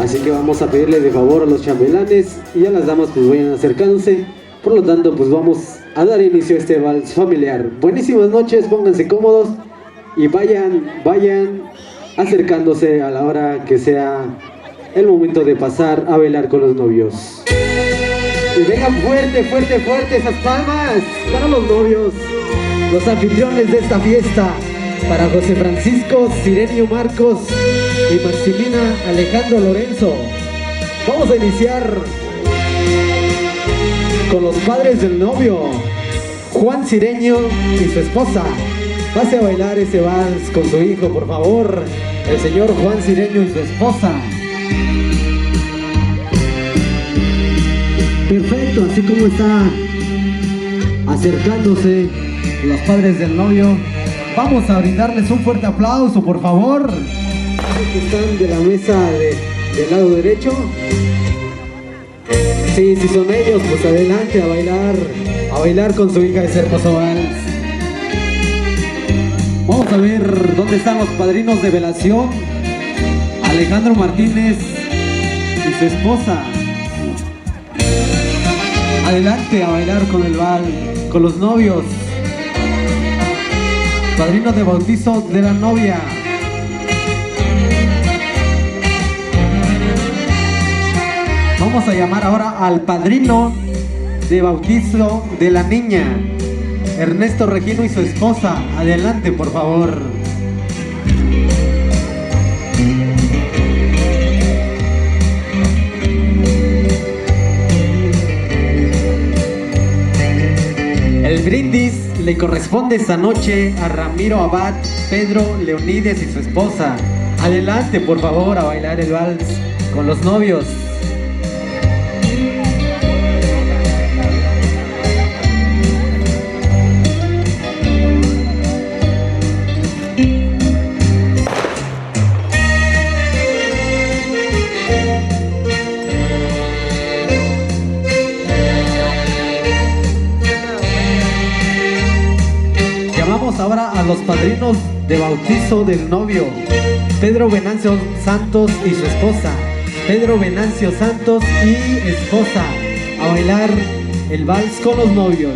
Así que vamos a pedirle de favor a los chambelanes y a las damas pues vayan acercándose. Por lo tanto pues vamos a dar inicio a este vals familiar. Buenísimas noches, pónganse cómodos y vayan acercándose a la hora que sea el momento de pasar a bailar con los novios. Y vengan fuerte, fuerte, fuerte esas palmas para los novios, los anfitriones de esta fiesta, para José Francisco, Sirenio Marcos y Maximina Alejandro Lorenzo. Vamos a iniciar con los padres del novio, Juan Sireño y su esposa. Pase a bailar ese vals con su hijo, por favor, el señor Juan Sireño y su esposa. Perfecto, así como está acercándose los padres del novio, vamos a brindarles un fuerte aplauso, por favor. Que están de la mesa del lado derecho. Sí, si son ellos, pues adelante a bailar con su hija ese hermoso vals. Vamos a ver dónde están los padrinos de velación, Alejandro Martínez y su esposa. Adelante a bailar con el vals, con los novios. Padrino de bautizo de la novia. Vamos a llamar ahora al padrino de bautizo de la niña, Ernesto Regino y su esposa. Adelante, por favor. El brindis le corresponde esta noche a Ramiro Abad, Pedro Leonides y su esposa. Adelante, por favor, a bailar el vals con los novios. Ahora a los padrinos de bautizo del novio, Pedro Venancio Santos y su esposa. Pedro Venancio Santos y esposa, a bailar el vals con los novios.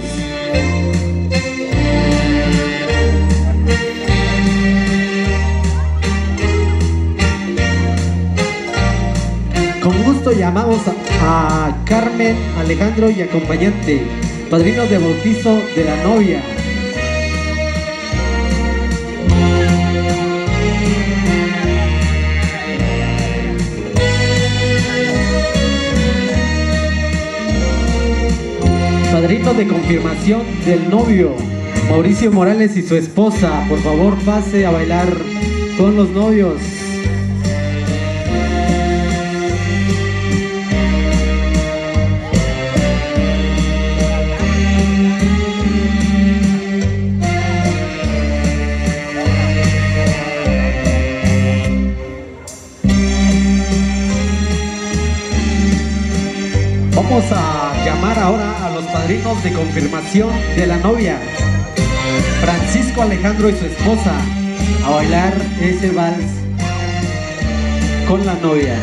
Con gusto llamamos a Carmen, Alejandro y acompañante, padrinos de bautizo de la novia. Padrino de confirmación del novio, Mauricio Morales y su esposa. Por favor, pase a bailar con los novios. Vamos a llamar ahora a los padrinos de confirmación de la novia, Francisco Alejandro y su esposa, a bailar ese vals con la novia.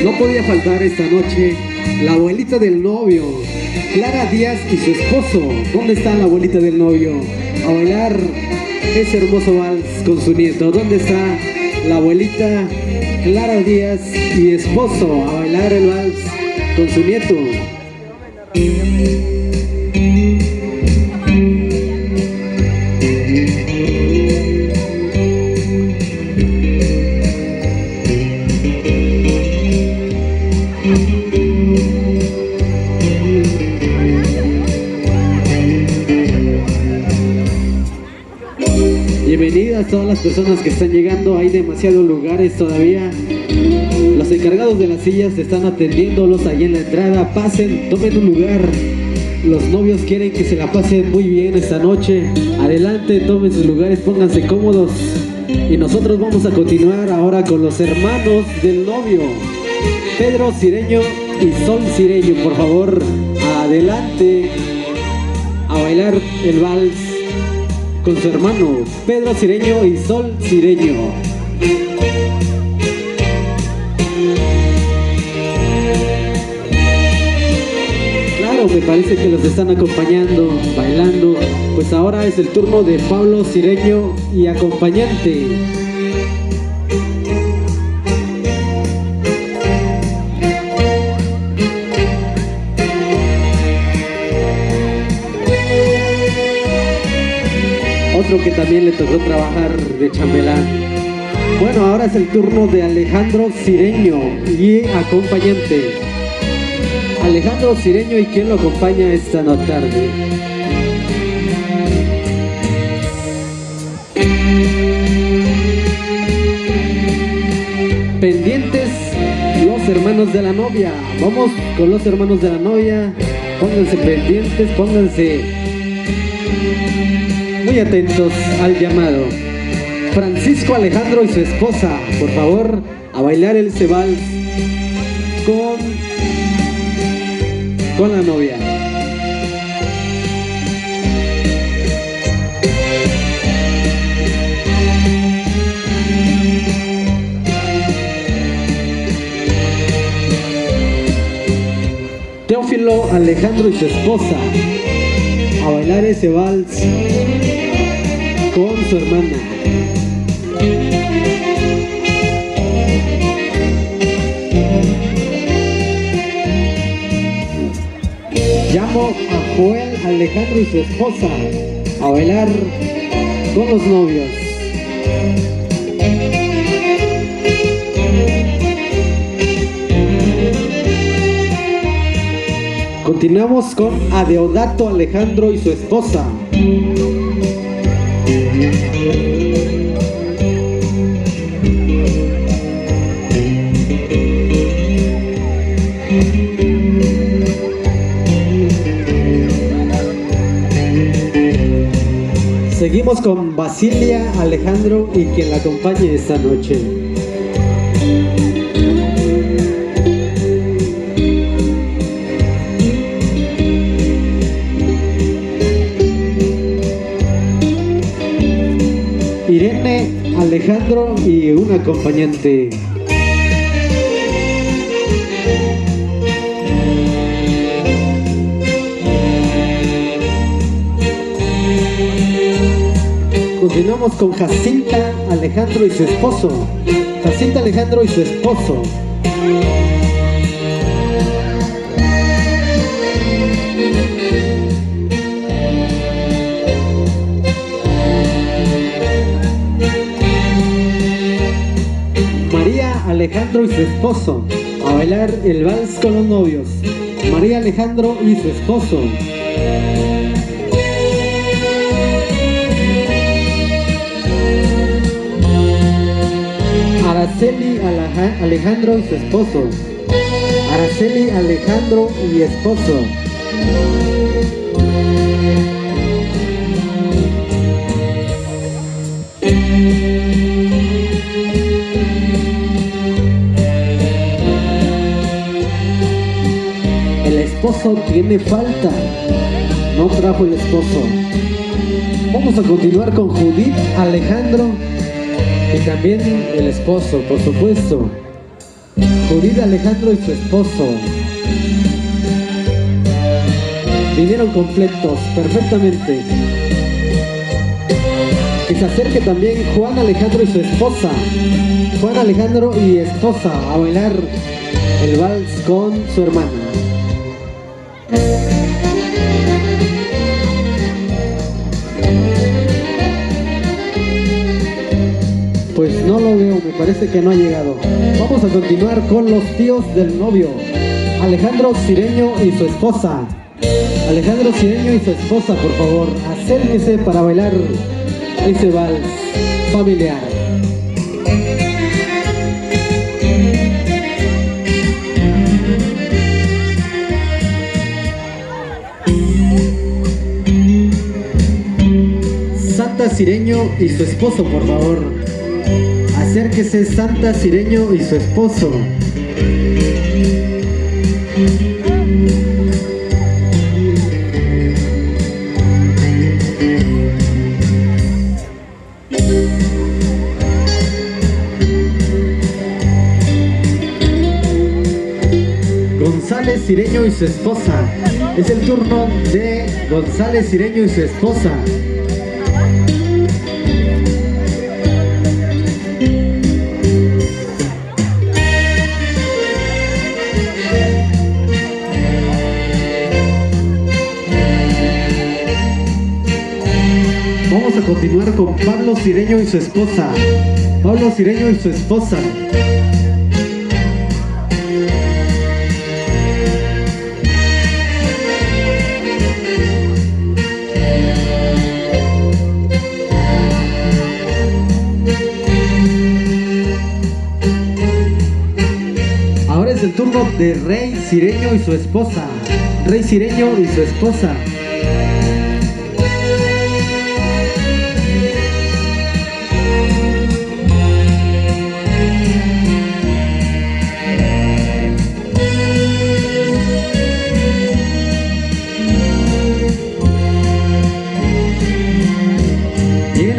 No podía faltar esta noche la abuelita del novio, Clara Díaz y su esposo. ¿Dónde está la abuelita del novio? A bailar ese hermoso vals con su nieto. ¿Dónde está la abuelita Clara Díaz y esposo? A bailar el vals con su nieto. Bienvenidas todas las personas que están llegando. Hay demasiados lugares todavía. Los encargados de las sillas están atendiéndolos ahí en la entrada. Pasen, tomen un lugar. Los novios quieren que se la pasen muy bien esta noche. Adelante, tomen sus lugares, pónganse cómodos. Y nosotros vamos a continuar ahora con los hermanos del novio. Pedro Cireño y Sol Cireño, por favor, adelante a bailar el vals con su hermano Pedro Cireño y Sol Cireño. Claro, me parece que los están acompañando, bailando. Pues ahora es el turno de Pablo Cireño y acompañante. Otro que también le tocó trabajar de chambelán. Bueno, ahora es el turno de Alejandro Cireño y acompañante. Alejandro Cireño y quien lo acompaña esta tarde. Pendientes los hermanos de la novia. Vamos con los hermanos de la novia. Pónganse pendientes, pónganse muy atentos al llamado. Francisco Alejandro y su esposa, por favor, a bailar el vals con la novia. Teófilo Alejandro y su esposa, a bailar ese vals con su hermana. Llamo a Joel Alejandro y su esposa a bailar con los novios. Continuamos con Adeodato Alejandro y su esposa. Seguimos con Basilia Alejandro y quien la acompañe esta noche. Irene Alejandro y un acompañante. Continuamos con Jacinta Alejandro y su esposo. Jacinta Alejandro y su esposo. María Alejandro y su esposo, a bailar el vals con los novios. María Alejandro y su esposo. Araceli Alejandro y su esposo. Araceli Alejandro y esposo. El esposo tiene falta. No trajo el esposo. Vamos a continuar con Judith Alejandro y también el esposo, por supuesto. Judith Alejandro y su esposo. Vinieron completos, perfectamente. Que se acerque también Juan Alejandro y su esposa. Juan Alejandro y esposa a bailar el vals con su hermana. Pues no lo veo, me parece que no ha llegado. Vamos a continuar con los tíos del novio. Alejandro Cireño y su esposa. Alejandro Cireño y su esposa, por favor, acérquese para bailar ese vals familiar. Santa Cireño y su esposo, por favor. Acérquese Santa Cireño y su esposo. González Cireño y su esposa. Es el turno de González Cireño y su esposa. Vamos a continuar con Pablo Cireño y su esposa. Pablo Cireño y su esposa. Ahora es el turno de Rey Cireño y su esposa. Rey Cireño y su esposa.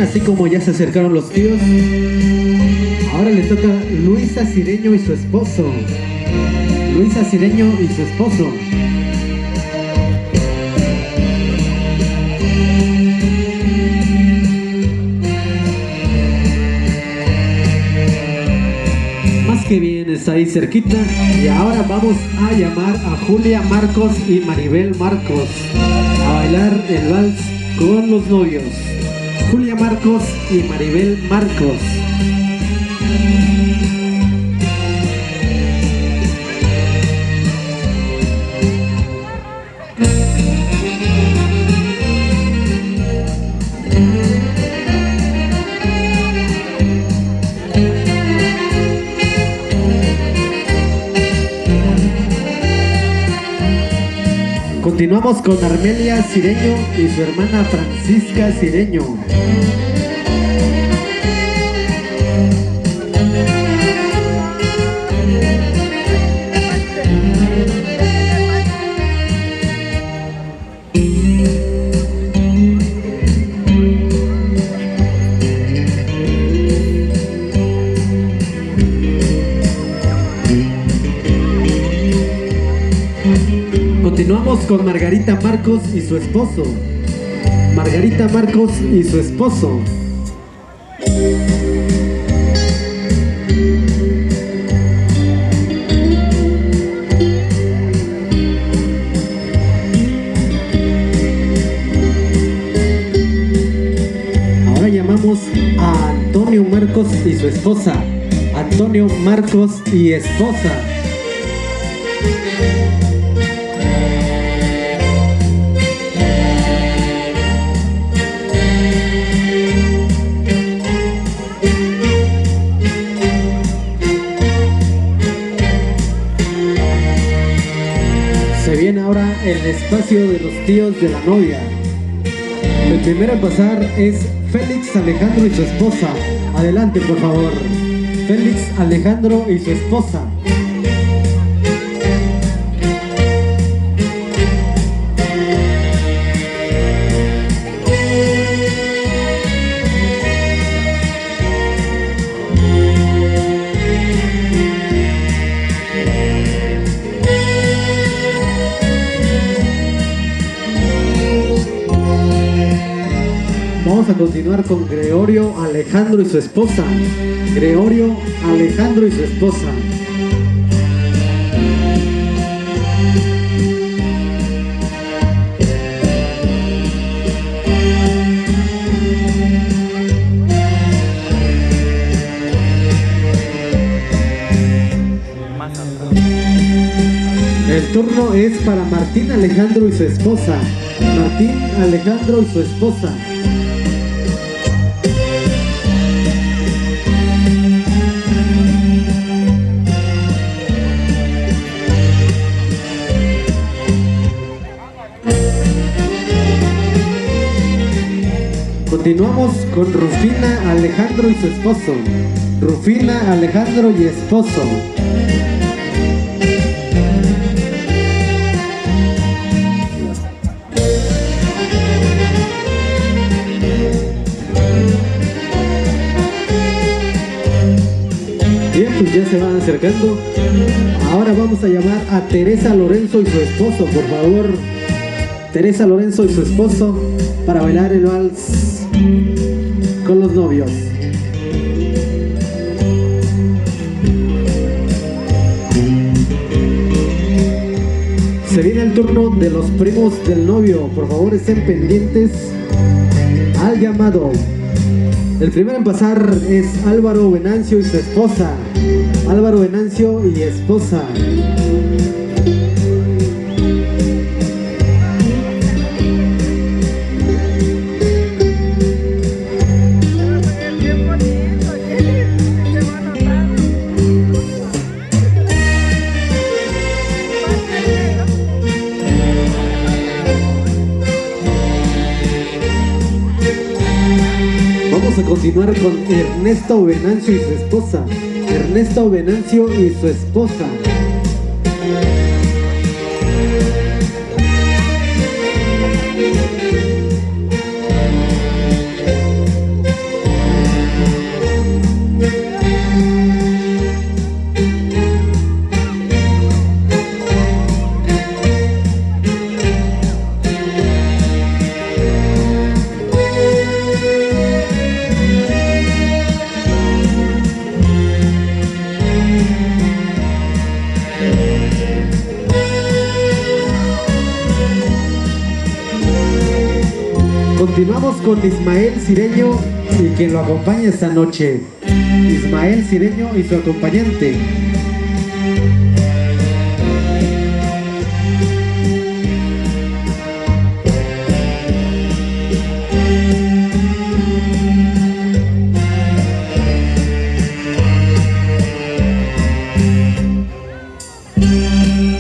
Así como ya se acercaron los tíos, ahora le toca Luisa Cireño y su esposo. Luisa Cireño y su esposo. Más que bien, está ahí cerquita. Y ahora vamos a llamar a Julia Marcos y Maribel Marcos a bailar el vals con los novios. Julia Marcos y Maribel Marcos. Continuamos con Armelia Cireño y su hermana Francisca Cireño. Continuamos con Margarita Marcos y su esposo. Margarita Marcos y su esposo. Ahora llamamos a Antonio Marcos y su esposa. Antonio Marcos y esposa. Se viene ahora el espacio de los tíos de la novia. El primero en pasar es Félix Alejandro y su esposa. Adelante, por favor. Félix Alejandro y su esposa. Vamos a continuar con Gregorio Alejandro y su esposa. Gregorio Alejandro y su esposa. El turno es para Martín Alejandro y su esposa. Martín Alejandro y su esposa. Continuamos con Rufina Alejandro y su esposo. Rufina Alejandro y esposo. ya se van acercando. Ahora vamos a llamar a Teresa Lorenzo y su esposo, por favor. Teresa Lorenzo y su esposo para bailar el vals con los novios. Se viene el turno de los primos del novio. Por favor, estén pendientes al llamado. El primero en pasar es Álvaro Venancio y su esposa. Álvaro Venancio y esposa. Vamos a continuar con Ernesto Venancio y su esposa. Ernesto Venancio y su esposa. Continuamos con Ismael Cireño y quien lo acompaña esta noche. Ismael Cireño y su acompañante.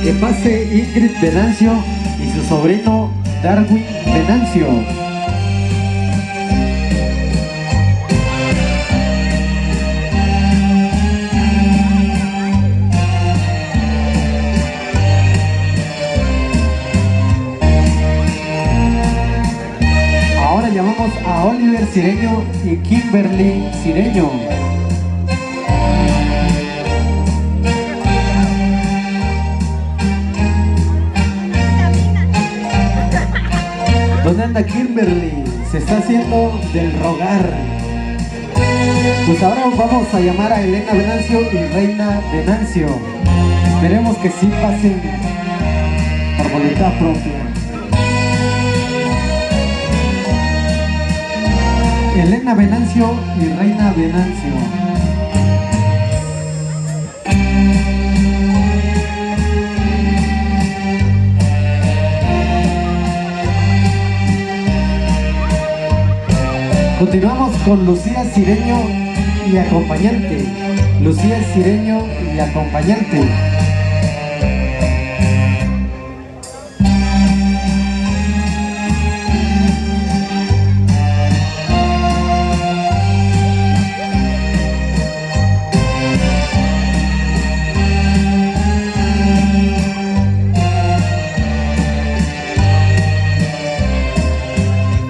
Que pase Ingrid Venancio y su sobrino Darwin Venancio. Llamamos a Oliver Cireño y Kimberly Cireño. ¿Dónde anda Kimberly? Se está haciendo del rogar. Pues ahora vamos a llamar a Elena Venancio y Reina Venancio. Esperemos que sí pasen por voluntad propia. Elena Venancio y Reina Venancio. Continuamos con Lucía Cireño y acompañante. Lucía Cireño y acompañante.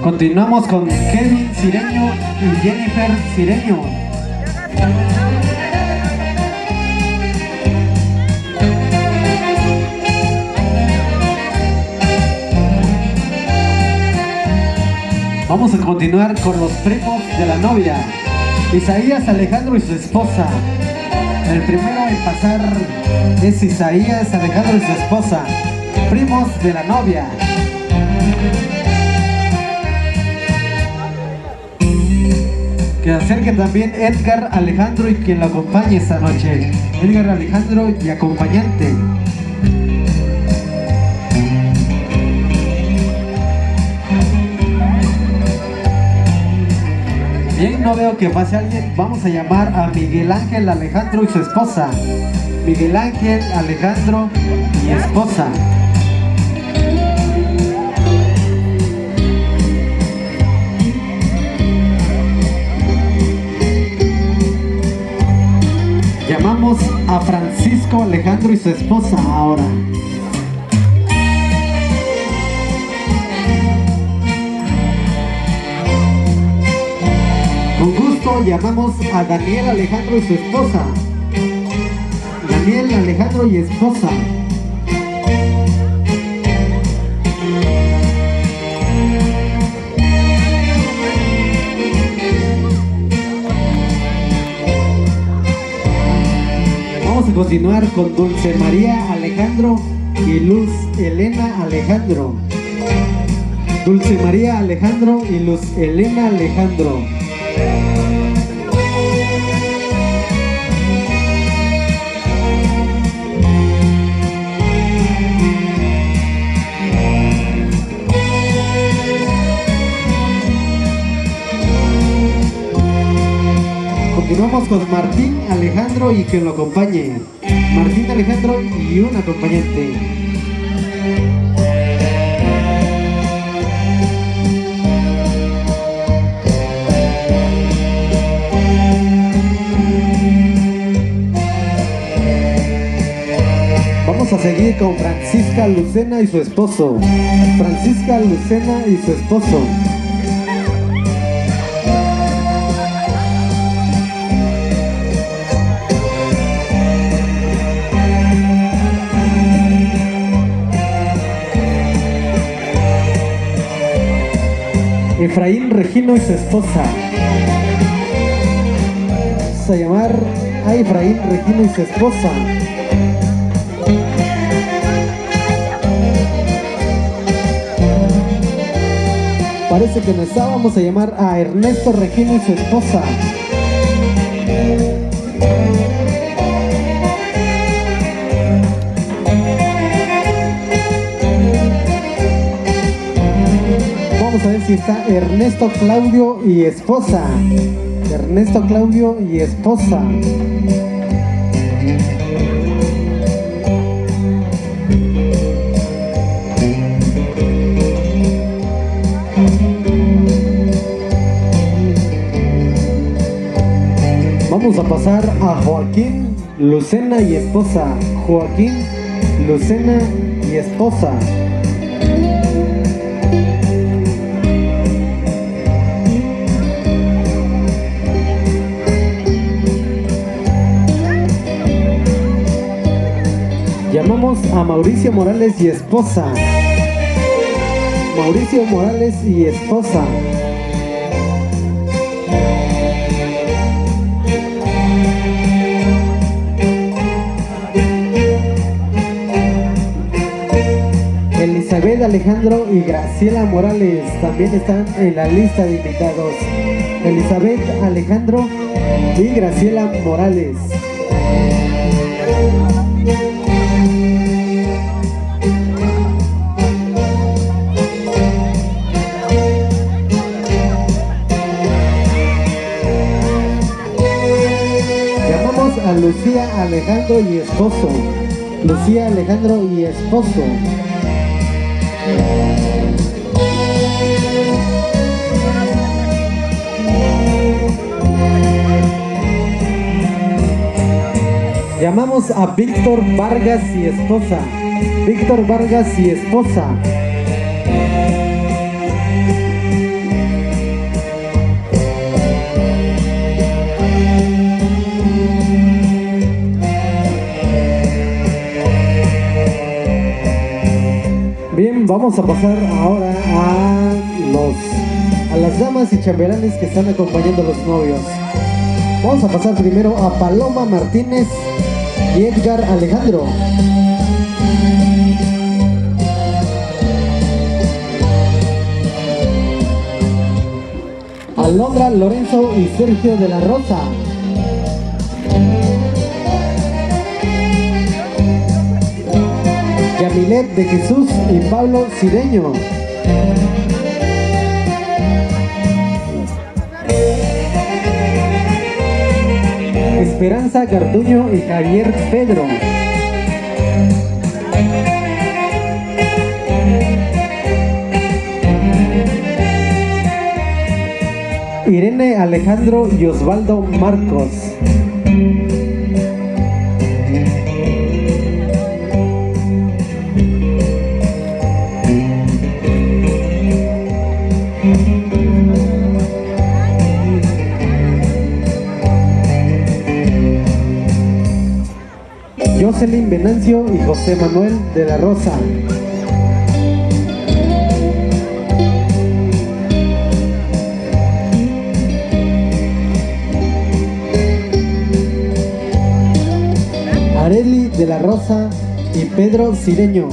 Continuamos con Kevin Cireño y Jennifer Cireño. Vamos a continuar con los primos de la novia. Isaías Alejandro y su esposa. El primero en pasar es Isaías Alejandro y su esposa. Primos de la novia. Que acerque también Edgar Alejandro y quien lo acompañe esta noche. Edgar Alejandro y acompañante. Bien, no veo que pase alguien. Vamos a llamar a Miguel Ángel Alejandro y su esposa. Miguel Ángel Alejandro y esposa. Llamamos a Francisco Alejandro y su esposa ahora. Con gusto llamamos a Daniel Alejandro y su esposa. Daniel Alejandro y esposa. Vamos a continuar con Dulce María Alejandro y Luz Elena Alejandro. Dulce María Alejandro y Luz Elena Alejandro. Continuamos con Martín Alejandro y quien lo acompañe. Martín Alejandro y un acompañante. Vamos a seguir con Francisca Lucena y su esposo. Francisca Lucena y su esposo. Efraín Regino y su esposa. Vamos a llamar a Efraín Regino y su esposa. Parece que no está. Vamos a llamar a Ernesto Regino y su esposa. Vamos a ver si está Ernesto Claudio y esposa. Ernesto Claudio y esposa. Vamos a pasar a Joaquín Lucena y esposa. Joaquín Lucena y esposa. Llamamos a Mauricio Morales y esposa. Mauricio Morales y esposa. Elizabeth Alejandro y Graciela Morales también están en la lista de invitados. Elizabeth Alejandro y Graciela Morales. Llamamos a Lucía Alejandro y esposo. Lucía Alejandro y esposo. Llamamos a Víctor Vargas y esposa. Víctor Vargas y esposa. Bien, vamos a pasar ahora a las damas y chambelanes que están acompañando a los novios. Vamos a pasar primero a Paloma Martínez y Edgar Alejandro. Alondra Lorenzo y Sergio de la Rosa. Yamilet de Jesús y Pablo Cideño. Esperanza Garduño y Javier Pedro. Irene Alejandro y Osvaldo Marcos. Jocelyn Venancio y José Manuel de la Rosa. Areli de la Rosa y Pedro Cireño.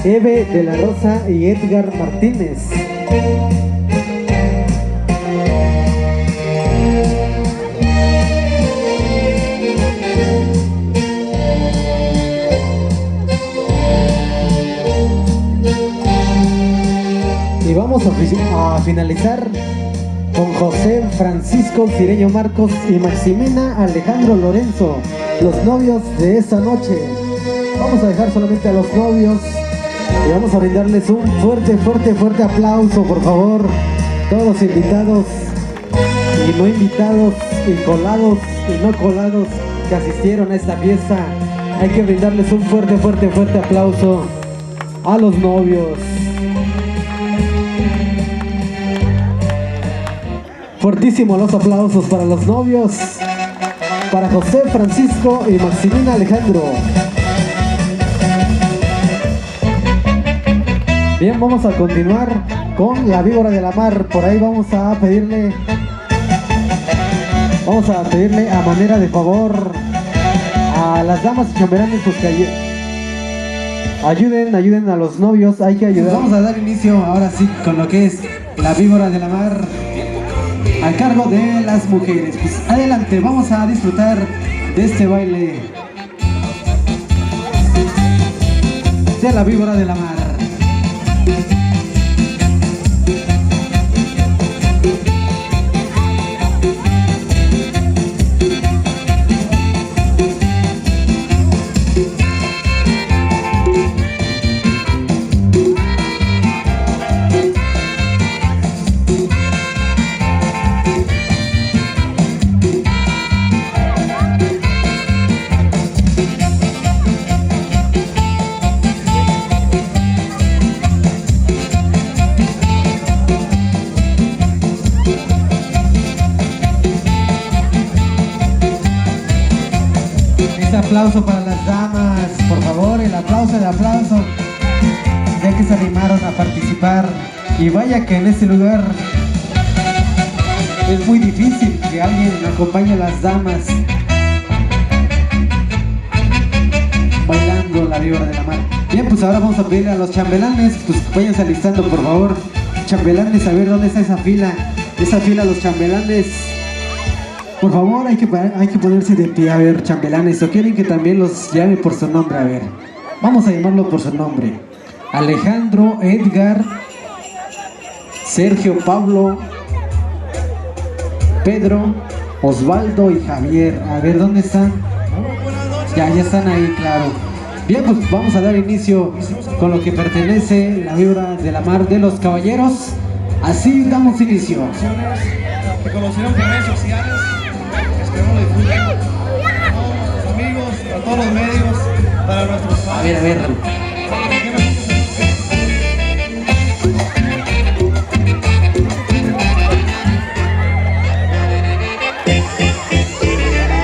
Eve de la Rosa y Edgar Martínez. Y vamos a finalizar con José Francisco Cireño Marcos y Maximina Alejandro Lorenzo, los novios de esta noche. Vamos a dejar solamente a los novios y vamos a brindarles un fuerte aplauso, por favor. Todos los invitados y no invitados y colados y no colados que asistieron a esta fiesta. Hay que brindarles un fuerte aplauso a los novios. Fuertísimos los aplausos para los novios, para José Francisco y Maximina Alejandro. Bien, vamos a continuar con la víbora de la mar. Por ahí vamos a pedirle a manera de favor a las damas y chambelanes, pues que ayuden a los novios. Hay que ayudar. Vamos a dar inicio ahora sí con lo que es la víbora de la mar a cargo de las mujeres. Pues adelante, vamos a disfrutar de este baile de la víbora de la mar. Aplauso para las damas, por favor, el aplauso, ya que se animaron a participar. Y vaya que en este lugar es muy difícil que alguien acompañe a las damas bailando la víbora de la mar. Bien, pues ahora vamos a pedirle a los chambelanes, pues váyanse alistando, por favor. Chambelanes, a ver dónde está esa fila, los chambelanes. Por favor, hay que ponerse de pie. A ver, chambelanes, ¿o quieren que también los llame por su nombre? A ver, vamos a llamarlo por su nombre. Alejandro, Edgar, Sergio, Pablo, Pedro, Osvaldo y Javier. A ver, ¿dónde están? Ya están ahí, claro. Bien, pues vamos a dar inicio con lo que pertenece la víbora de la mar de los caballeros. Así damos inicio. Me conocieron por redes sociales. Esperemos disfruten a todos nuestros amigos, a todos los medios, para nuestros padres. A ver.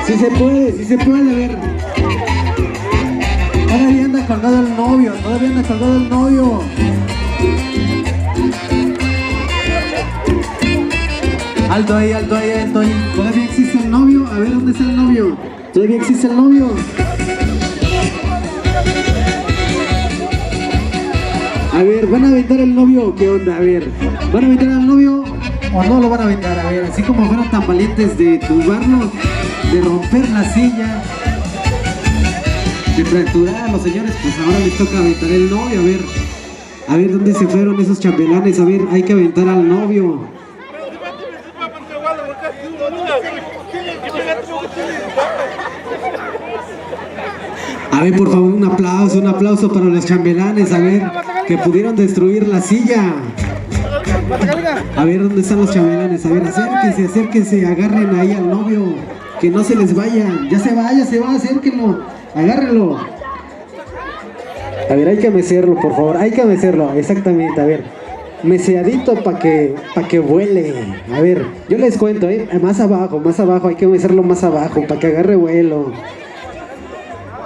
Sí se puede, a ver. Todavía anda colgado el novio. Alto ahí. ¿Todavía existe el novio? A ver, ¿dónde está el novio? ¿Todavía existe el novio? A ver, ¿van a aventar el novio? ¿Qué onda? A ver, ¿van a aventar al novio o no lo van a aventar? A ver, así como fueron tan valientes de tumbarlo, de romper la silla, de fracturar a los señores, pues ahora les toca aventar el novio. A ver, ¿dónde se fueron esos chambelanes? A ver, hay que aventar al novio. A ver, por favor, un aplauso para los chambelanes, a ver, que pudieron destruir la silla. A ver, ¿dónde están los chambelanes? A ver, acérquense, agarren ahí al novio, que no se les vaya. Ya se va, acérquenlo, agárrenlo. A ver, hay que mecerlo, por favor. Hay que mecerlo, exactamente. A ver, meseadito para que vuele. A ver, yo les cuento, más abajo. Hay que mecerlo más abajo para que agarre vuelo.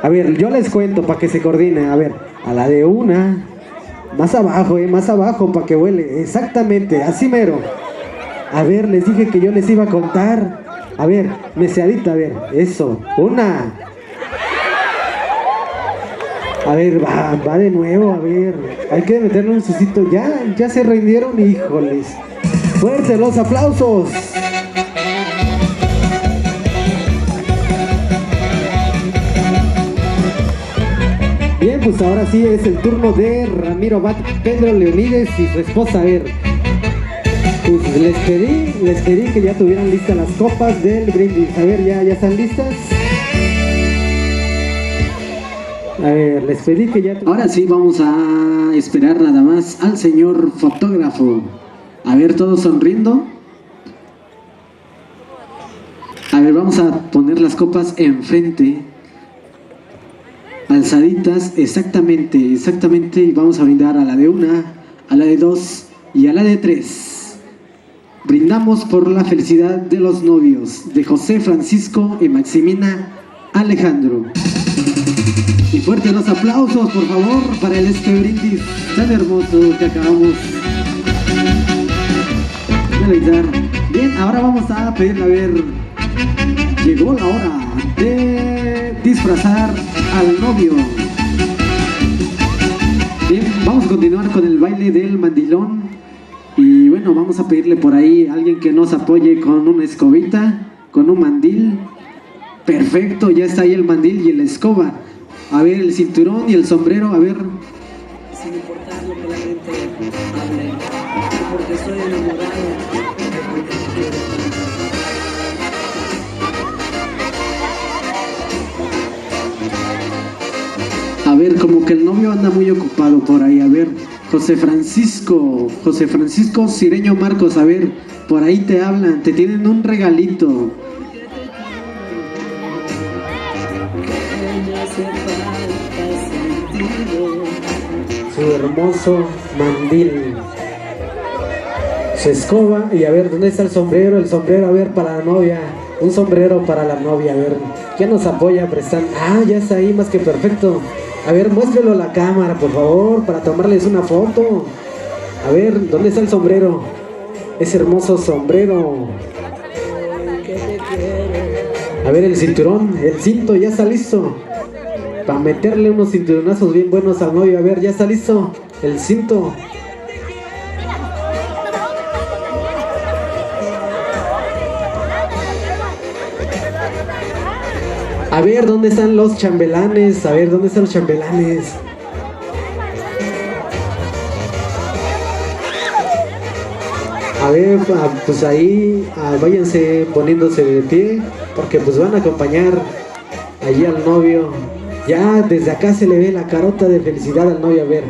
A ver, yo les cuento para que se coordine. A ver, a la de una. Más abajo para que vuele. Exactamente, así mero. A ver, les dije que yo les iba a contar. A ver, meseadita, a ver, eso. Una. A ver, va de nuevo, a ver. Hay que meterle un susito. Ya se rindieron, híjoles. Fuerte los aplausos. Bien, pues ahora sí es el turno de Ramiro Abad, Pedro Leonides y su esposa. A ver, pues les pedí que ya tuvieran listas las copas del brindis. A ver, ¿ya están listas? A ver, les pedí que ya... Ahora sí vamos a esperar nada más al señor fotógrafo. A ver, todos sonriendo. A ver, vamos a poner las copas enfrente. Alzaditas, exactamente. Y vamos a brindar a la de una, a la de dos y a la de tres. Brindamos por la felicidad de los novios, de José Francisco y Maximina Alejandro. Y fuertes los aplausos, por favor, para este brindis tan hermoso que acabamos de brindar. Bien, ahora vamos a pedir, a ver, llegó la hora de disfrazar al novio. Bien, vamos a continuar con el baile del mandilón. Y bueno, vamos a pedirle por ahí a alguien que nos apoye con una escobita, con un mandil. Perfecto, ya está ahí el mandil y la escoba. A ver, el cinturón y el sombrero, a ver. Sin importar lo que la gente hable, porque estoy enamorado, porque te quiero. A ver, como que el novio anda muy ocupado por ahí. A ver, José Francisco Cireño Marcos, a ver, por ahí te hablan, te tienen un regalito. Su hermoso mandil, su escoba, y a ver, ¿dónde está el sombrero? El sombrero, a ver, para la novia, un sombrero para la novia. A ver, ¿quién nos apoya prestando? Ah, ya está ahí, más que perfecto. A ver, muéstrelo a la cámara, por favor, para tomarles una foto. A ver, ¿dónde está el sombrero? Ese hermoso sombrero. A ver, el cinturón, el cinto, ya está listo. Para meterle unos cinturonazos bien buenos al novio. A ver, ya está listo el cinto. A ver, ¿dónde están los chambelanes? A ver, ¿dónde están los chambelanes? A ver, pues ahí váyanse poniéndose de pie, porque pues van a acompañar allí al novio. Ya desde acá se le ve la carota de felicidad al novio. A ver,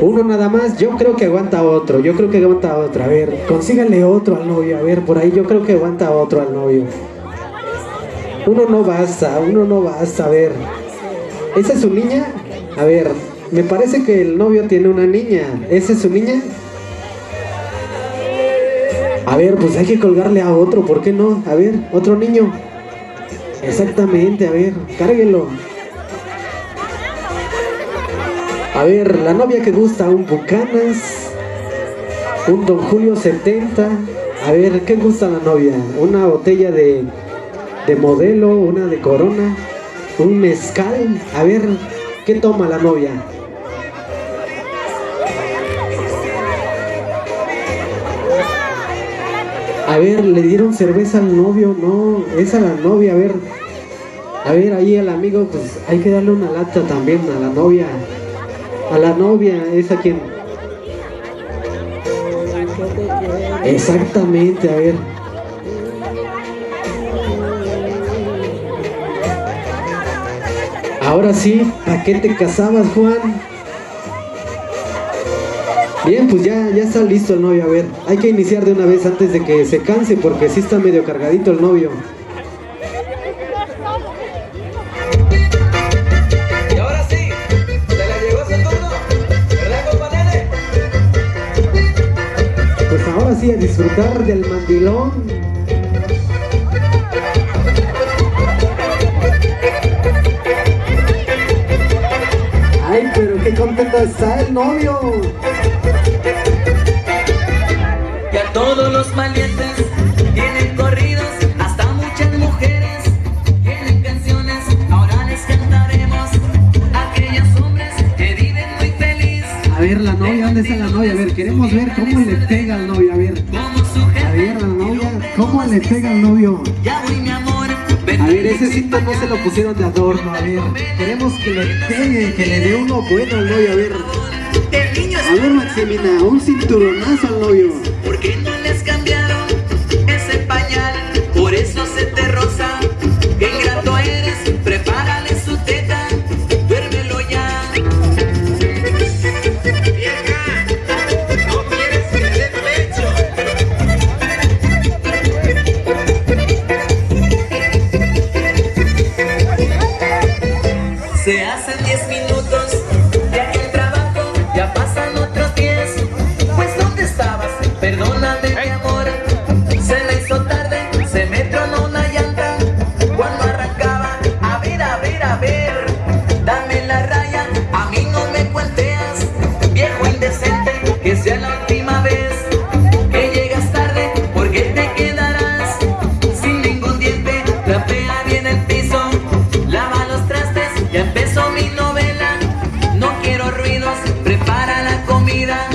uno nada más, yo creo que aguanta otro. A ver, consíganle otro al novio. A ver, por ahí yo creo que aguanta otro al novio. Uno no basta. A ver, ¿esa es su niña? A ver, me parece que el novio tiene una niña. ¿Esa es su niña? A ver, pues hay que colgarle a otro, ¿por qué no? A ver, otro niño. Exactamente, a ver, cárguelo. A ver, la novia que gusta, un Bucanas, un Don Julio 70. A ver, ¿qué gusta la novia? Una botella de Modelo, una de Corona, un mezcal. A ver, ¿qué toma la novia? A ver, ¿le dieron cerveza al novio? No, es a la novia. A ver, ahí el amigo, pues hay que darle una lata también a la novia. A la novia, ¿es a quien? Exactamente, a ver. Ahora sí, ¿a qué te casabas, Juan? Bien, pues ya está listo el novio. A ver, hay que iniciar de una vez antes de que se canse, porque sí está medio cargadito el novio. sí, a disfrutar del mandilón. Ay, pero qué contento está el novio. Y a todos los valientes tienen corridos, hasta muchas mujeres tienen canciones. Ahora les cantaremos a aquellos hombres que viven muy feliz. A ver, la novia, ¿dónde está la novia? A ver, queremos ver cómo le pega al novio. A ver, a ver, la novia, ¿cómo le pega al novio? Ya voy, mi amor. A ver, ese cinto no se lo pusieron de adorno. A ver, queremos que le pegue, que le dé uno bueno al novio. A ver, a ver, Maximina, un cinturonazo al novio. ¿Por qué no les cambiaron ese pañal? Por eso se te roza. Qué ingrato eres, prepárale su teta, duérmelo ya. Vieja, no quieres que le dé pecho. Se hacen 10 minutos de aquel trabajo, ya pasan otros 10. Pues ¿dónde estabas? Perdóname, mi amor. Se me hizo tarde, se me tronó una llanta. Cuando arrancaba, a ver, a ver, a ver, dame la raya, a mí no me cuenteas, viejo indecente, que sea la última vez que llegas tarde, porque te quedarás sin ningún diente. Trapea bien el piso, lava los trastes, ya empezó mi novela. No quiero ruidos, prepara la comida,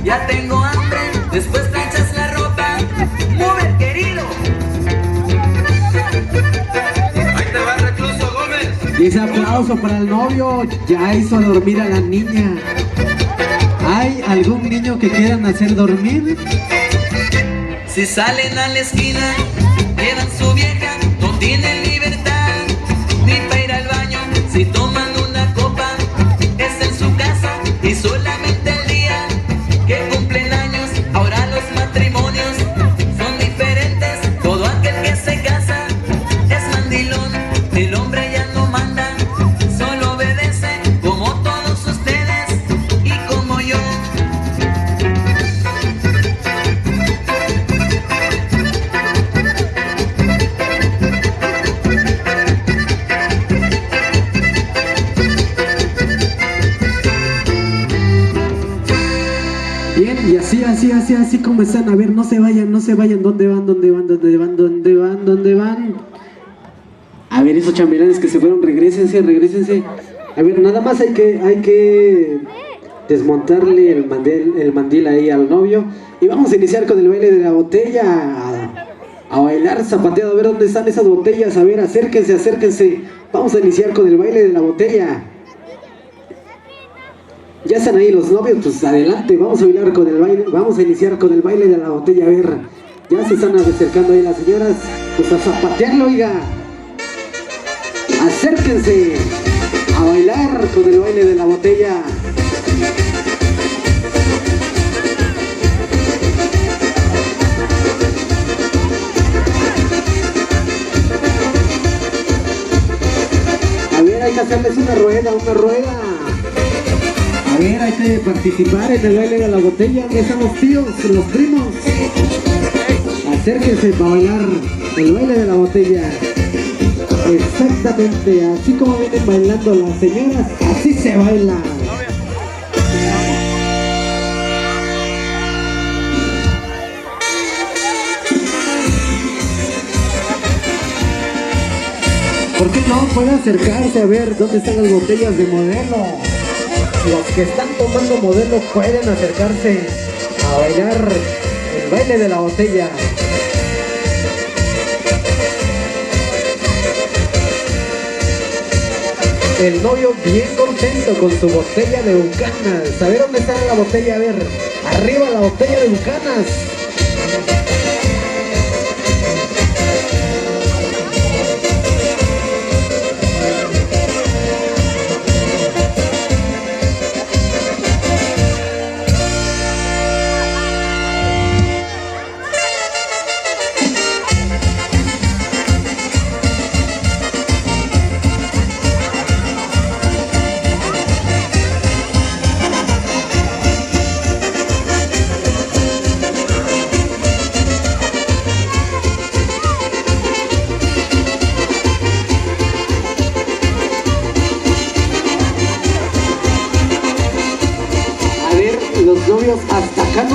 ya tengo hambre, después planchas la ropa. ¡Mueve, querido! Ahí te va, Recluso Gómez. Y ese aplauso para el novio, ya hizo dormir a la niña. ¿Hay algún niño que quieran hacer dormir? Si salen a la esquina, quedan su vieja, no tienen libertad ni para ir al baño. Si toman una copa, es en su casa y solamente el día que cumplen años. Ahora los matrimonios son diferentes, todo aquel que se casa es mandilón. El hombre ya no manda, solo obedece, como todos ustedes y como yo. Bien, y así como están. A ver, no se vayan, no se vayan. ¿Dónde van? ¿Dónde van? ¿Dónde van? ¿Dónde van? ¿Dónde van? A ver, esos chambelanes que se fueron, regrésense, regrésense. A ver, nada más hay que desmontarle el mandil ahí al novio. Y vamos a iniciar con el baile de la botella. A bailar zapateado. A ver dónde están esas botellas. A ver, acérquense, acérquense. Vamos a iniciar con el baile de la botella. Ya están ahí los novios, pues adelante, vamos a bailar con el baile, vamos a iniciar con el baile de la botella. A ver, ya se están acercando ahí las señoras, pues a zapatearlo, oiga. Acérquense a bailar con el baile de la botella. A ver, hay que hacerles una rueda, una rueda. A ver, hay que participar en el baile de la botella. ¿Dónde están los tíos, los primos? Acérquense para bailar el baile de la botella. Exactamente, así como vienen bailando las señoras, así se baila. ¿Por qué no? Puede acercarse a ver dónde están las botellas de modelo. Los que están tomando modelo pueden acercarse a bailar el baile de la botella. El novio bien contento con su botella de Bucanas. A ver dónde está la botella, a ver. Arriba la botella de Bucanas.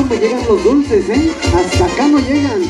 me llegan los dulces, ¿eh? Hasta acá no llegan.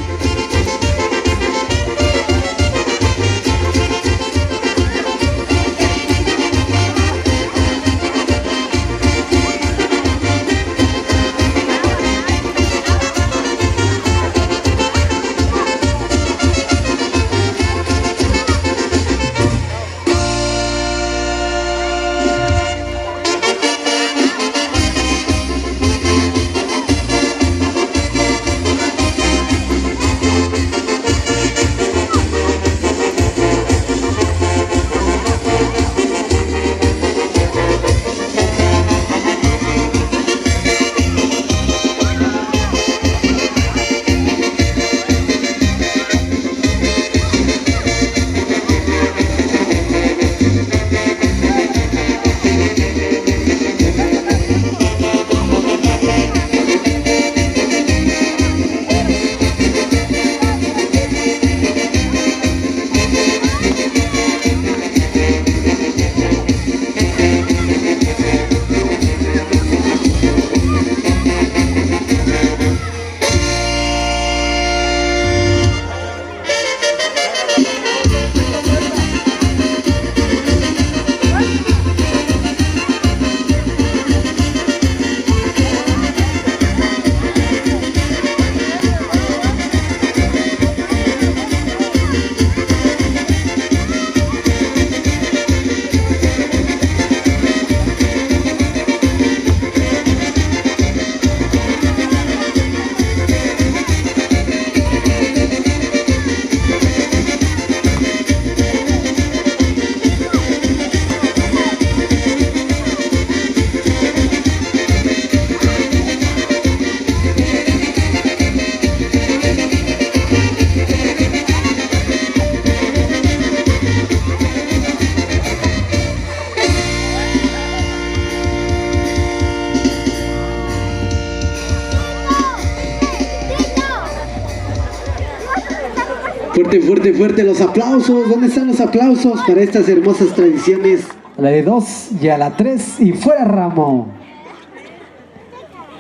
Fuerte, fuerte, fuerte los aplausos. ¿Dónde están los aplausos para estas hermosas tradiciones? A la de 2 y a la 3 y fuera ramo.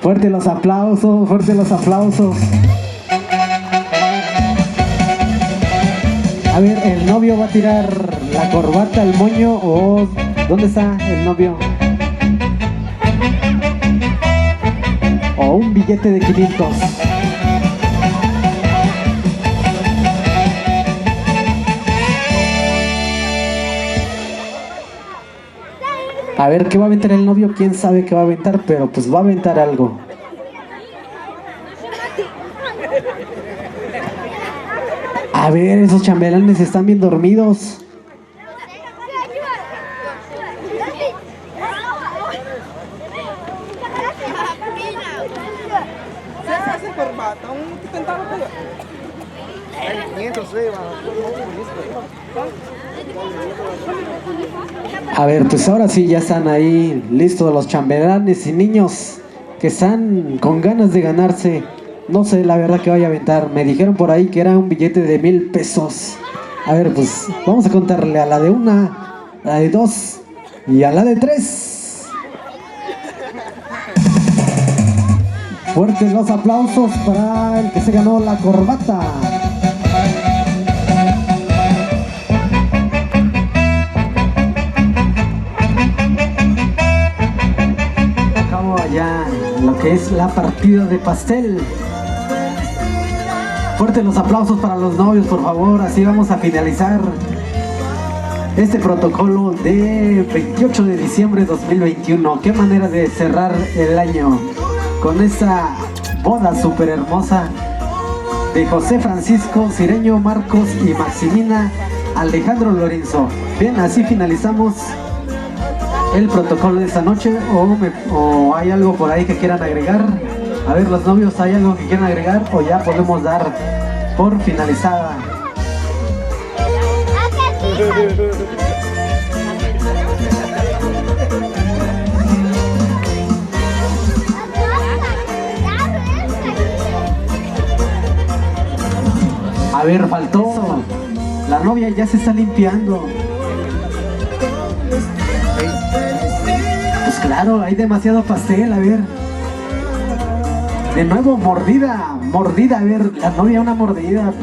Fuerte los aplausos, fuerte los aplausos. A ver, ¿el novio va a tirar la corbata, el moño o dónde está el novio? O un billete de 500. A ver, ¿qué va a aventar el novio? ¿Quién sabe qué va a aventar? Pero pues va a aventar algo. A ver, esos chambelanes están bien dormidos. A ver, pues ahora sí ya están ahí listos los chambelanes y niños que están con ganas de ganarse. No sé la verdad que vaya a aventar. Me dijeron por ahí que era un billete de 1000 pesos. A ver, pues vamos a contarle a la de 1, a la de 2 y a la de 3. Fuertes los aplausos para el que se ganó la corbata. Ya lo que es la partida de pastel. Fuertes los aplausos para los novios, por favor. Así vamos a finalizar este protocolo de 28 de diciembre de 2021. Qué manera de cerrar el año con esta boda súper hermosa de José Francisco Cireño Marcos y Maximina Alejandro Lorenzo. Bien, así finalizamos el protocolo de esta noche. O hay algo por ahí que quieran agregar. A ver, los novios, ¿hay algo que quieran agregar o ya podemos dar por finalizada? A ver, faltó. La novia ya se está limpiando. Pues claro, hay demasiado pastel, a ver. De nuevo, mordida, mordida, a ver, la novia una mordida.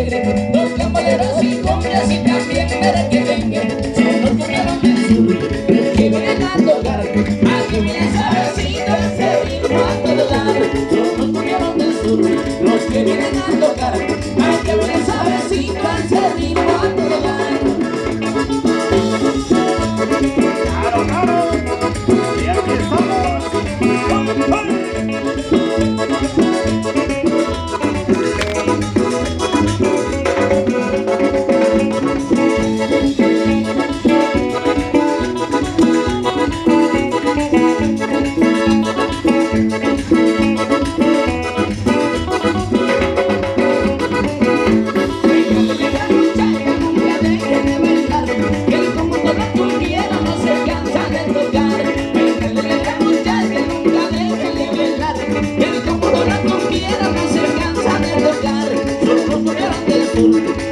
alegre, los tamboleros y cumbias y también merengue. Son los cumbieros del sur, los que vienen a tocar. Aquí viene sabercito ese ritmo a todo dar. Son los cumbieros del sur, los que vienen a tocar. Aquí viene sabercito ese ritmo a todo dar. ¡Claro, claro! ¡Y aquí estamos!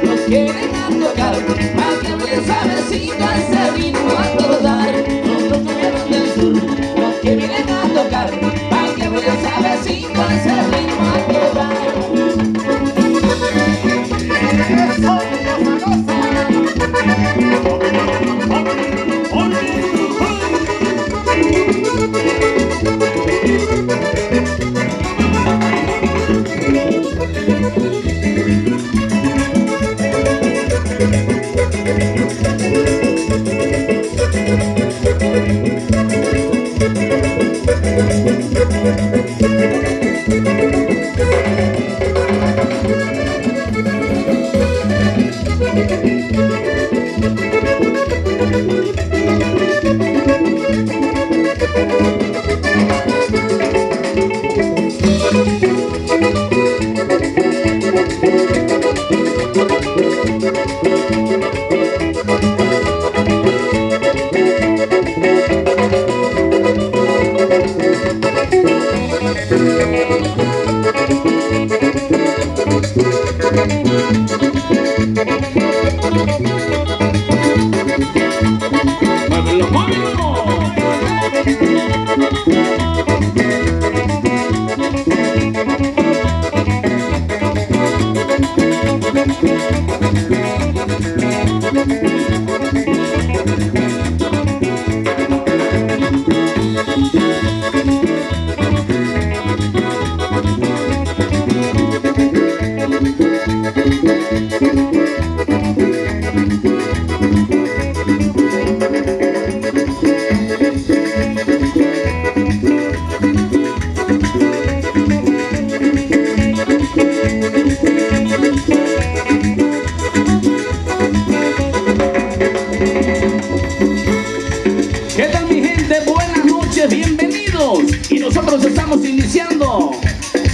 Los que vienen a tocar, más que bien sabercito ese ritmo a todo dar. Los cumbieros del sur, los que vienen a tocar, más que bien sabercito ese ritmo a todo dar.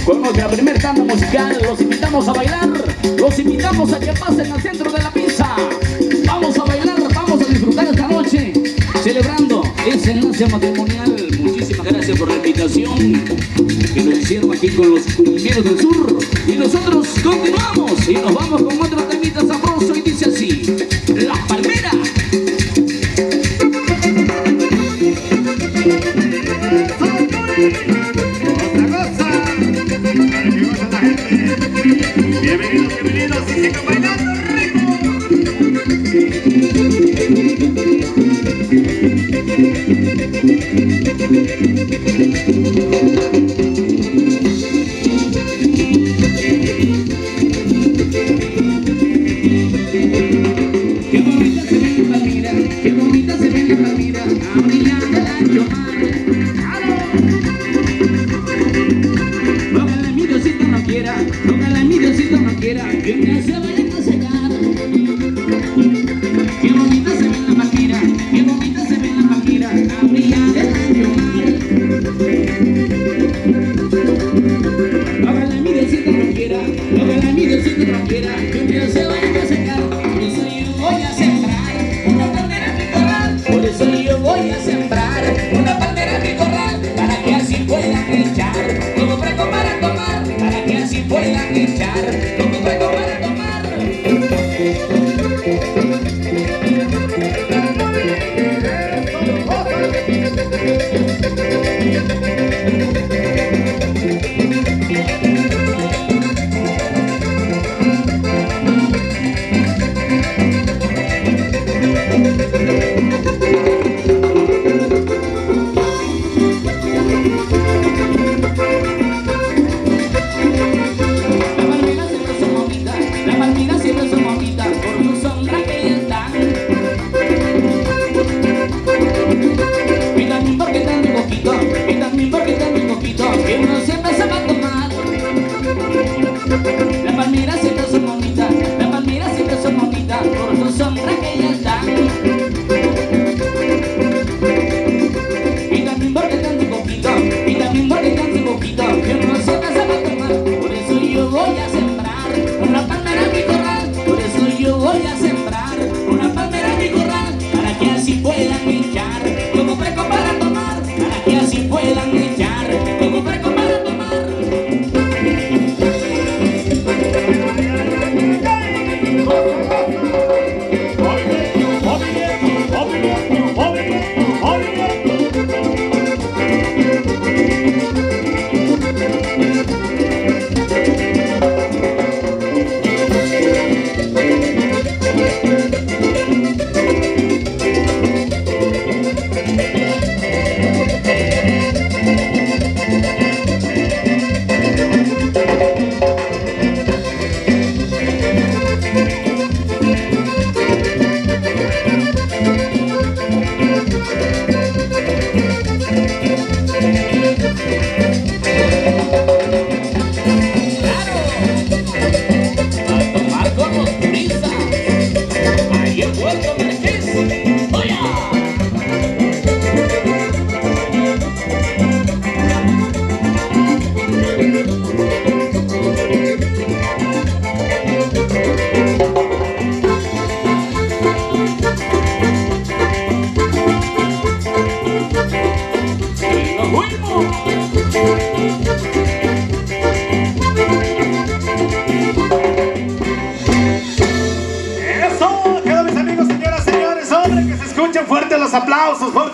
con nuestra primer tanda musical. Los invitamos a bailar, los invitamos a que pasen al centro de la pista. Vamos a bailar, vamos a disfrutar esta noche, celebrando ese enlace matrimonial. Muchísimas gracias por la invitación que nos hicieron aquí con los cumbieros del sur. Y nosotros continuamos y nos vamos con otro temita sabroso y dice así: La Palmera. Bienvenidos, bienvenidos y sigan bailando Qué bonita se ve la Palmira, qué bonita se ve la Palmira, brillando el ancho mar. Ojalá mi Diosito no quiera, ojalá mi Diosito no quiera que me se vaya a secar. Qué bonita se ve la Palmira, qué bonita se ve la Palmira, brillando el ancho mar. Ojalá mi Diosito no quiera, ojalá mi Diosito no quiera que me se vaya a secar. Por eso yo voy a sembrar una palmera en mi corral, para que así puedan echar como fresco para tomar, para que así puedan echar como fresco para tomar.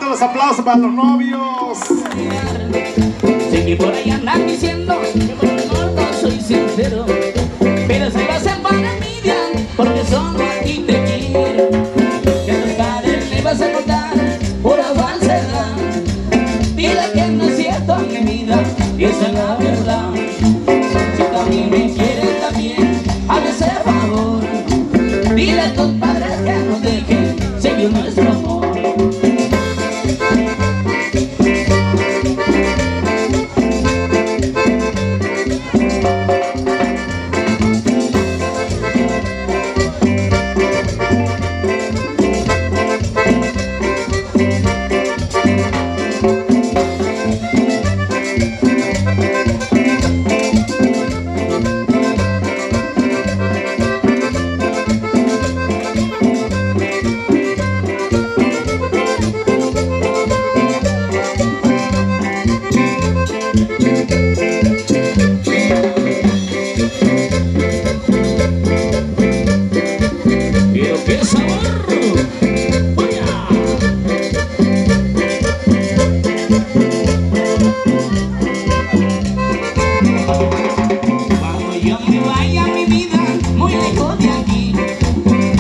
Los aplausos para los novios. Sé que por ahí andan diciendo que no soy sincero, pero se va a hacer para envidia porque solo aquí te quiero. Que a tus padres le vas a contar pura falsedad. Dile que no es cierto mi vida y esa es la verdad. Si también me quieres también, hazme ese favor. Dile a tus padres que nos dejen seguir nuestro amor.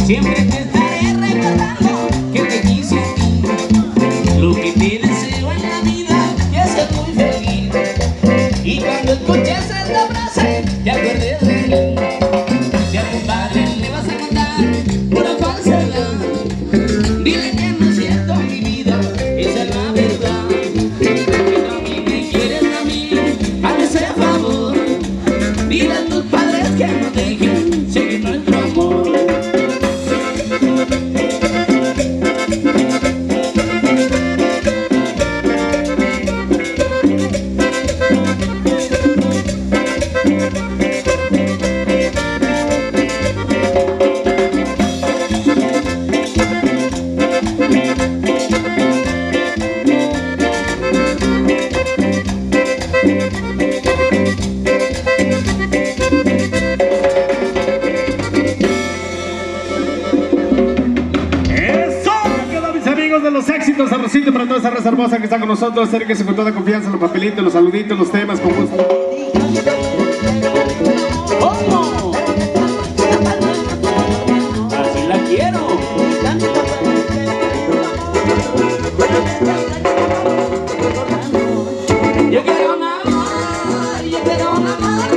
Siempre te estaré recordando que te quise a ti. Lo que te deseo en la vida es ser muy feliz. Y cuando escuches esta frase te acuerdes de mí. Si a tu padre le vas a contar una falsedad, dile que no es cierto mi vida, esa es la verdad. Que también me quieres a mí, hazme ese favor. Dile a tus padres que no dejen seguir nuestro amor. Los éxitos, arrocito para toda esa raza hermosa que está con nosotros. Acérquense con toda confianza, los papelitos, los saluditos, los temas, con gusto. ¿Cómo? Así la quiero. Yo quiero un amor, yo quiero un amor,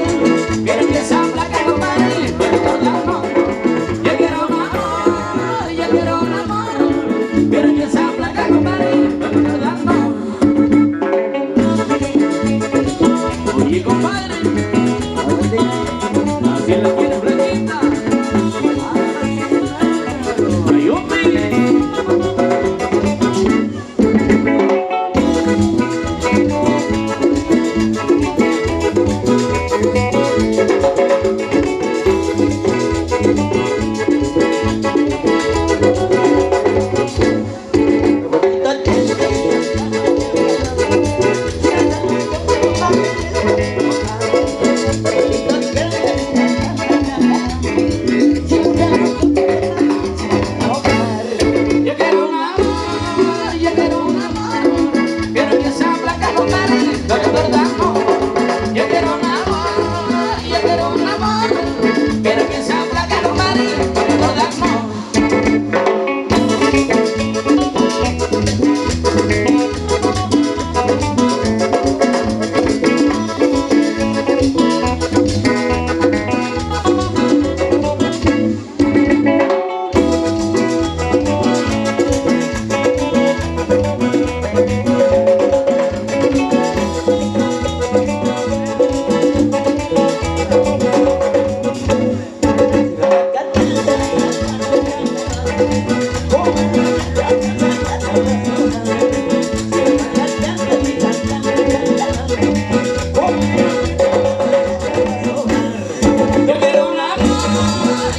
quiero que esa placa no pare, recordarnos. Yo quiero un amor, yo quiero un amor, quiero que esa placa no pare, recordarnos. Oye, compadre, así la quiero flaquita. Ay, hombre.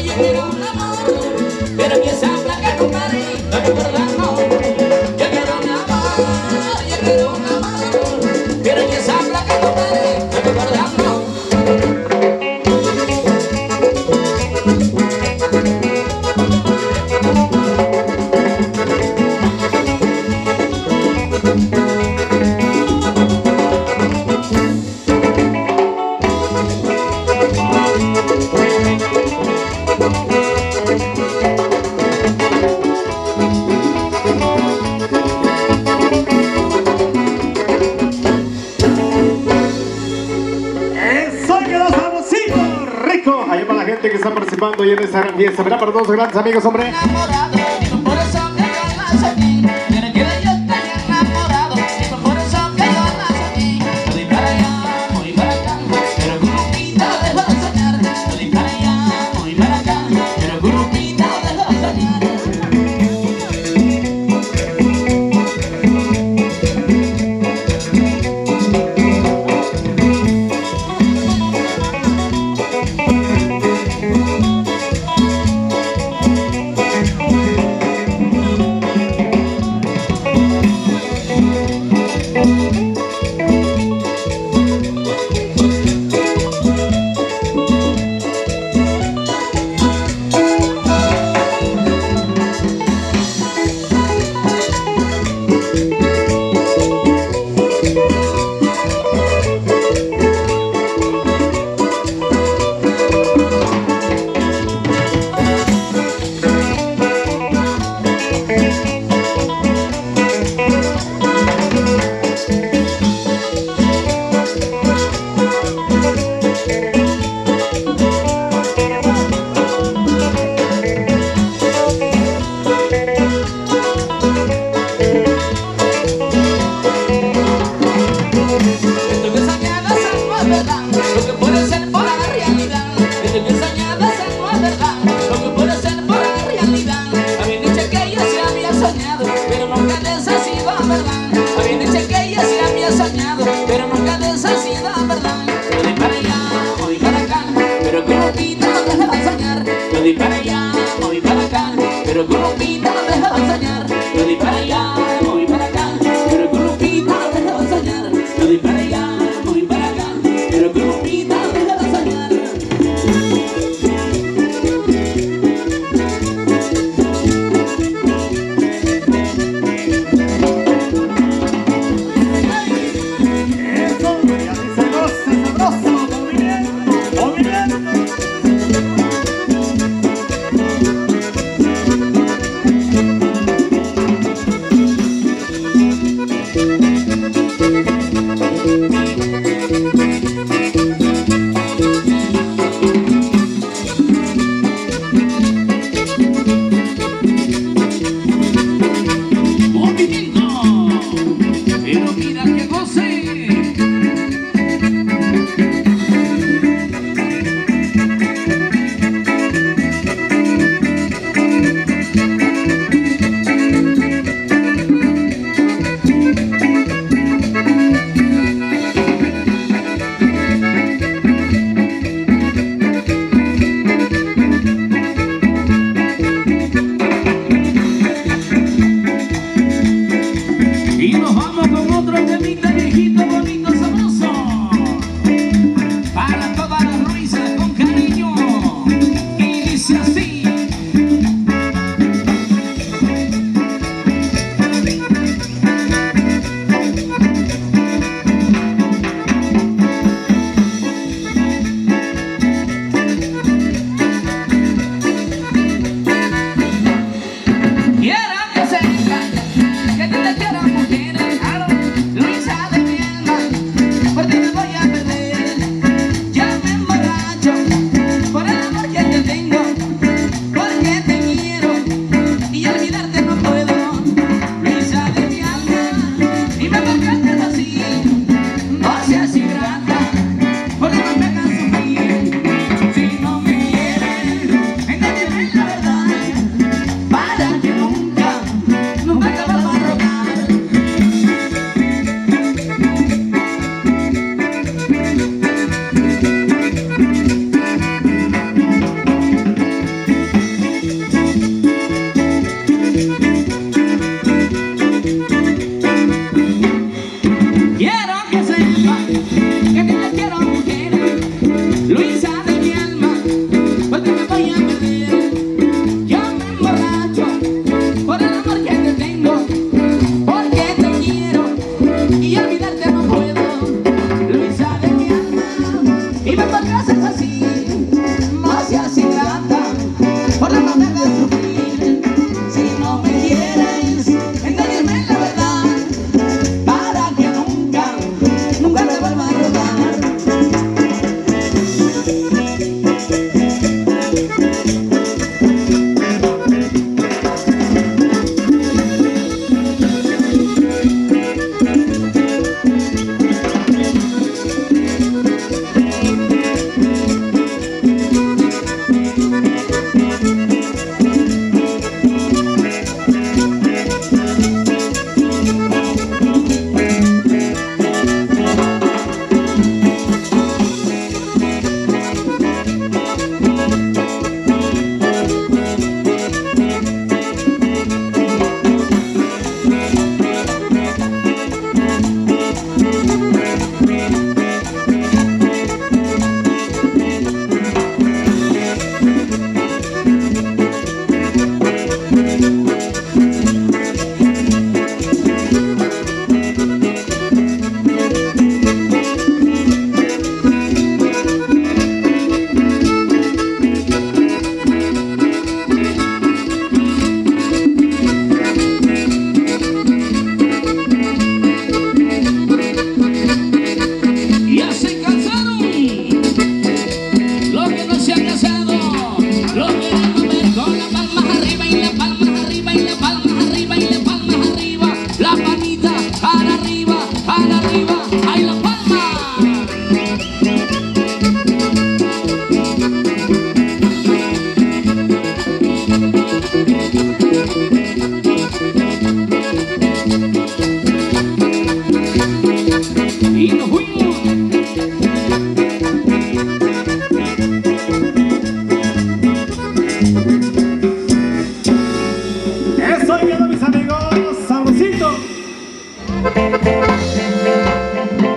yo quiero un amor, pero que esa placa no pare, no te acuerdas, no. Yo quiero un amor, yo quiero un amor, pero que esa placa no pare, no te acuerdas, no. Que está participando hoy en esta gran fiesta. Verá para todos los grandes amigos, hombre. Enamorado, digo por eso que yo la soñé. Quiero que yo esté enamorado, digo por eso que yo la soñé. Voy para allá, voy para acá, pero grupita dejo de soñar. Voy para allá, voy para acá, pero grupita dejo de soñar. Pero nunca de esa ciudad, ¿verdad? Yo di para allá, voy para acá, pero grupita no deja de soñar. Yo di para allá, voy para acá, pero grupita no deja de soñar. Yo di para allá, voy para acá, pero grupita no deja de soñar. Yo di para allá, voy para acá, pero grupita no deja de soñar. me hagas sufrir. Si no me quieres, entonces dime la verdad, para que nunca te vuelva a rogar.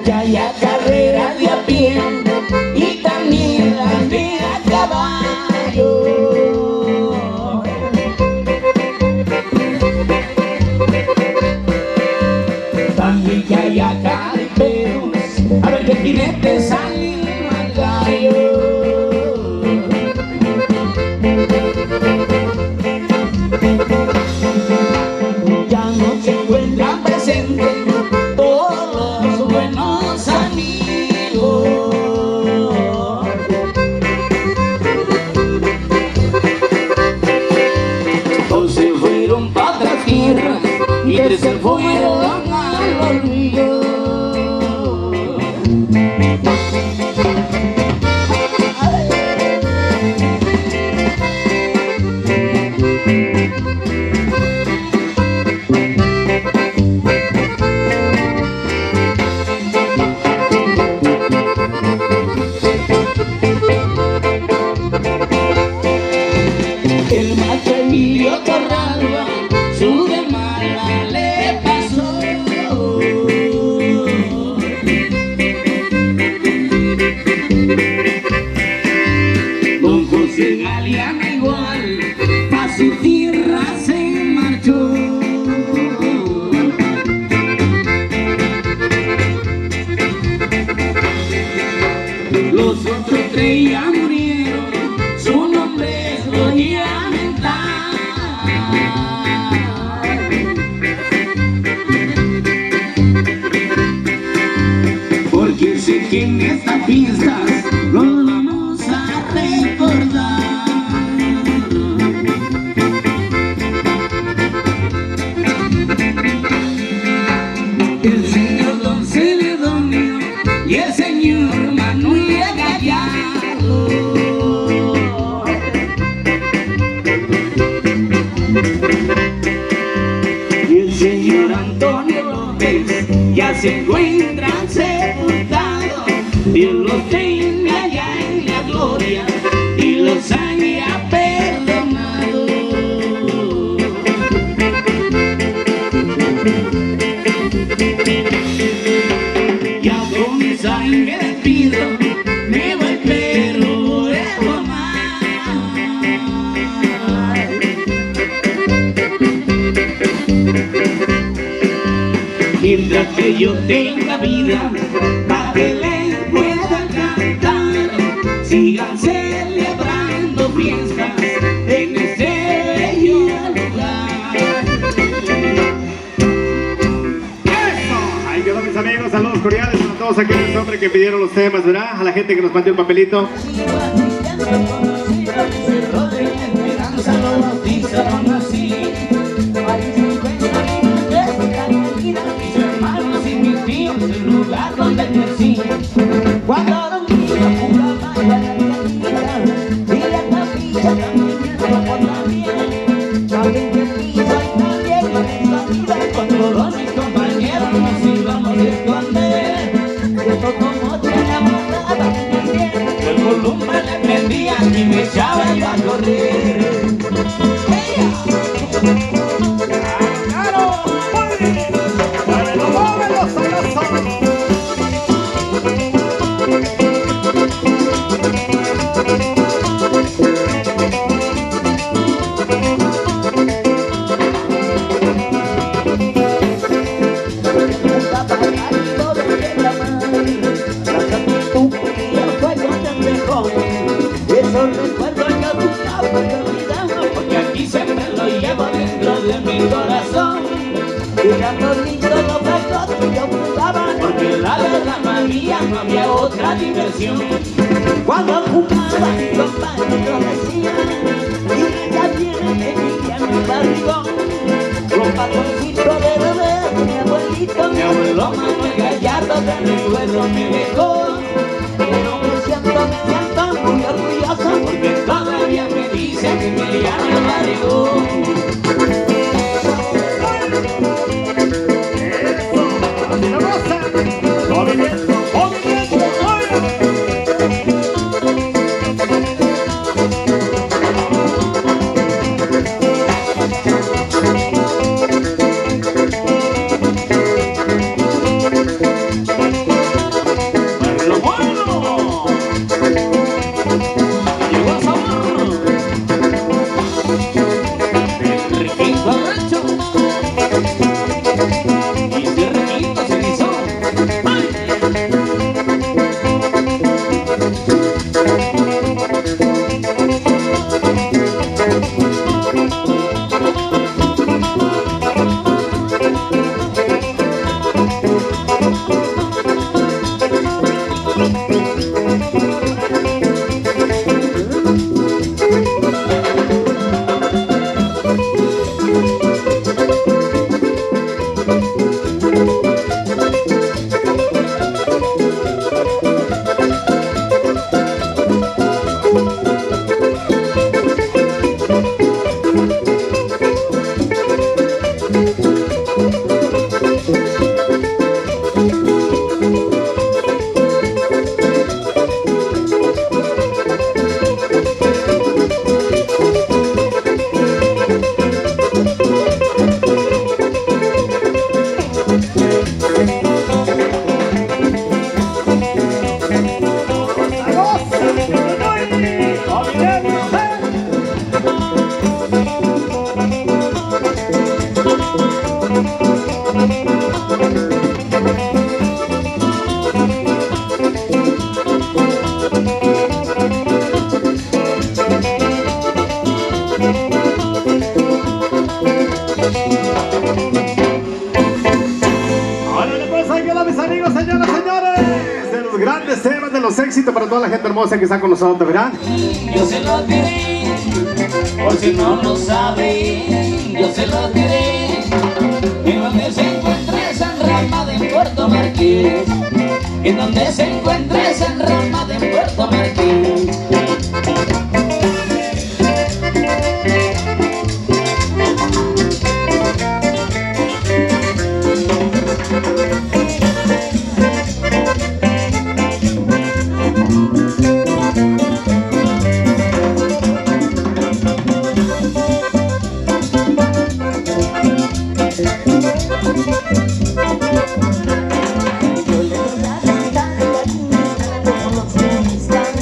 Ya hay carreras de a pie y también las de a caballo. También ya hay caribeos, a ver qué jinetes salen al gallo. Ya no se encuentran presentes todos los buenos amigos. Dos se fueron para otras tierras y tres se fueron al olvido. El macho Emilio Torralba, su de mala le pasó. Don José Galeano igual, pa' su tierra se marchó. Los otros tres ya murieron, su nombre voy a mentar. Porque sé que en estas fiestas los vamos a recordar. El señor Don Celedonio y el señor Manuel Gallardo. Y el señor Antonio López ya se encuentran sepultados. Dios los tenga ya en la gloria y los haya perdonado. Ya con esa me despido, me voy pero vuelvo más. Mientras que yo tenga vida, para que le puedan cantar, sigan celebrando fiestas en ese todos aquellos hombres que pidieron los temas, ¿verdad? A la gente que nos mandó el papelito. Cuando dormía jugaba en la cantina y la capilla también me recuerda bien. También que pido y también con esta vida con todos mis compañeros nos íbamos a esconder. De todo te enamoraba bien, el volumen le prendía y me echaba y a correr. Esos recuerdos yo nunca puedo olvidar, porque aquí siempre lo llevo dentro de mi corazón. Y tanto lindo los besos que yo jugaba, porque la verdad María no había otra diversión. Cuando jugaba mi compañero decía, y ya viene que niña mi barrigón. Los patroncitos de bebé, mi abuelo Manuel Gallardo de recuerdo me dejó. Me siento muy orgullosa porque todavía me dicen que me llamo el barrigón. Grandes temas de los éxitos para toda la gente hermosa que está con nosotros, ¿verdad? Yo se lo diré, por si no lo saben, yo se lo diré. En donde se encuentra esa enramada en Puerto Marqués, en donde se encuentra esa enramada en Puerto Marqués. Yo le doy la vida a la niña, como los que están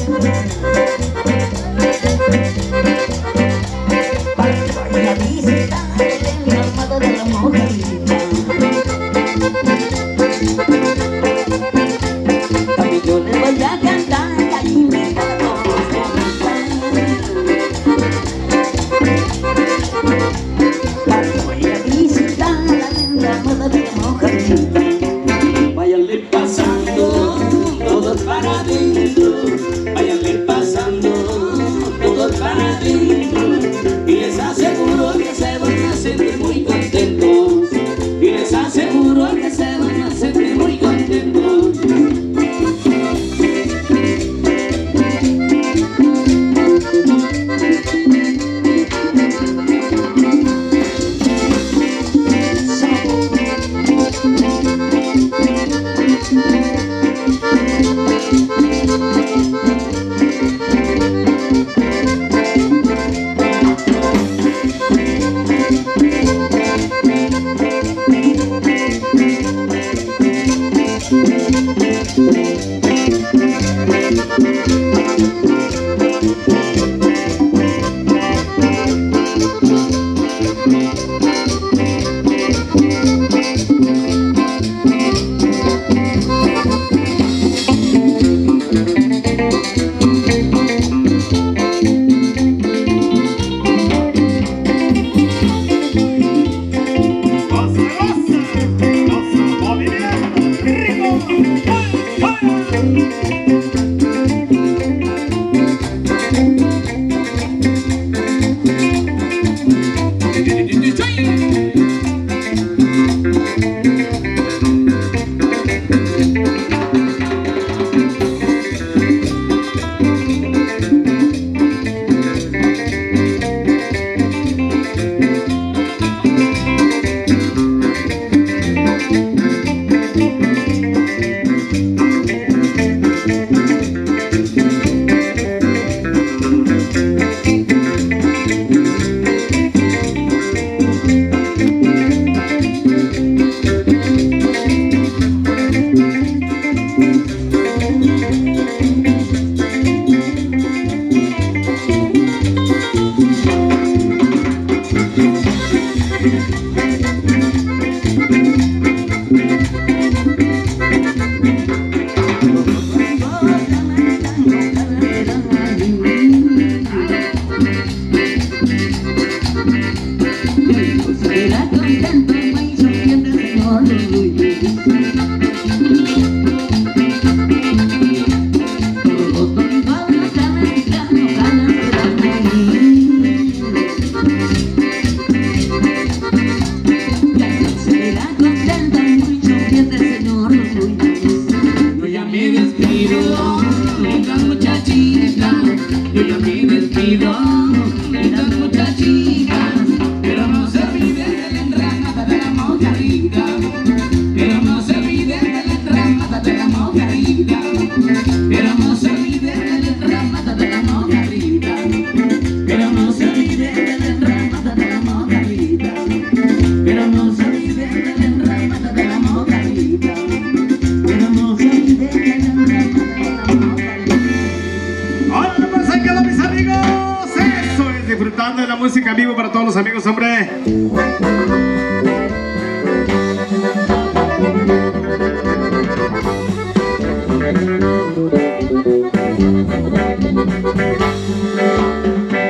Disfrutando de la música en vivo para todos los amigos, hombre.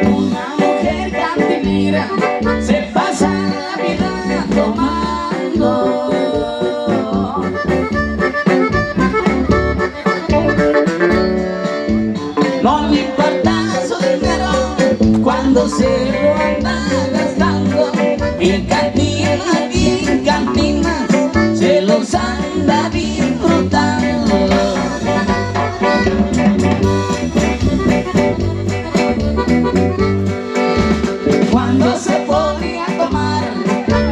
Una mujer cantinera se pasa la vida tomando. No le importa su dinero cuando se lo anda gastando. En cantina y en cantina se los anda disfrutando. Cuando se pone a tomar,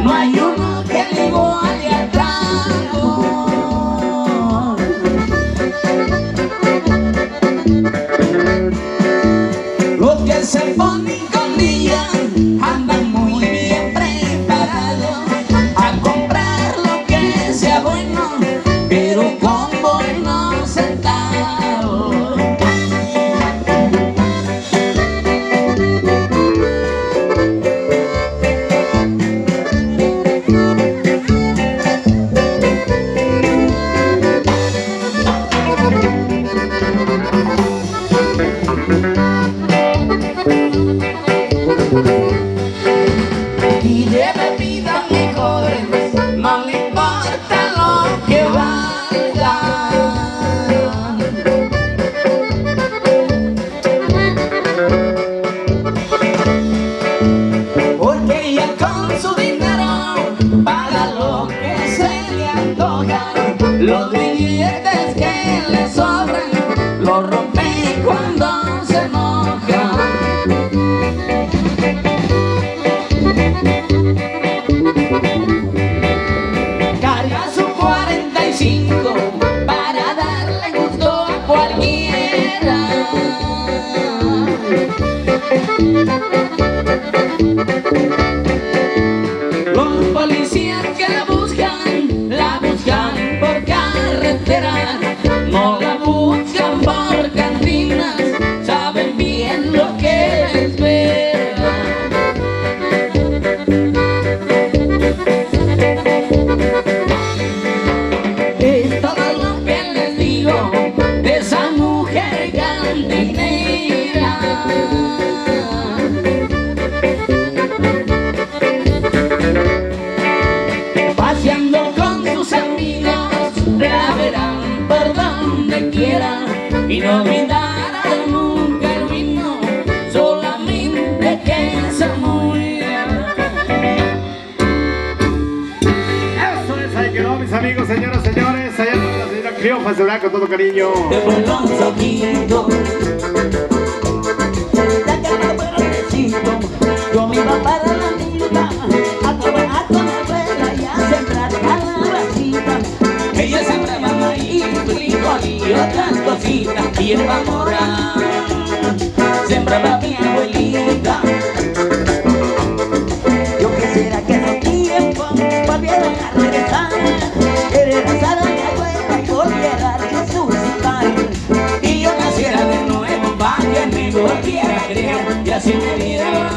no hay uno que le iguale al trago. Los que se ponen con día andan muy bien preparados a comprar lo que sea bueno, pero con buenos centavos. Y de bebidas mejores no le importa lo que valga. Porque ella con su dinero paga lo que se le antoja. Los billetes que le sobran los rompe cuando se enoja. Carga su 45 para darle gusto a cualquiera. Los policías que la buscan por carretera, no la buscan por cantinas, saben bien lo que les espera. Es todo lo que les digo de esa mujer cantinera. Paseando con sus amigos, la verán por donde quiera y no olvidarán nunca el vino, solamente que se muera. Eso es, ahí quedó, mis amigos, señoras, señores. Allá con la señora Criofa se verá con todo cariño. Te vuelvo un poquito, ya que me fueron necesito. Yo me iba para la milpa a trabajar con la abuela y a sembrar calabacita. Ella sembraba maíz, frijol y otras cositas, y hierba morada sembraba mi abuelita. Yo quisiera que los tiempos volvieran a regresar, que regresara mi abuela y volviera a resucitar, y yo naciera de nuevo para que me volviera a creer y así me viera.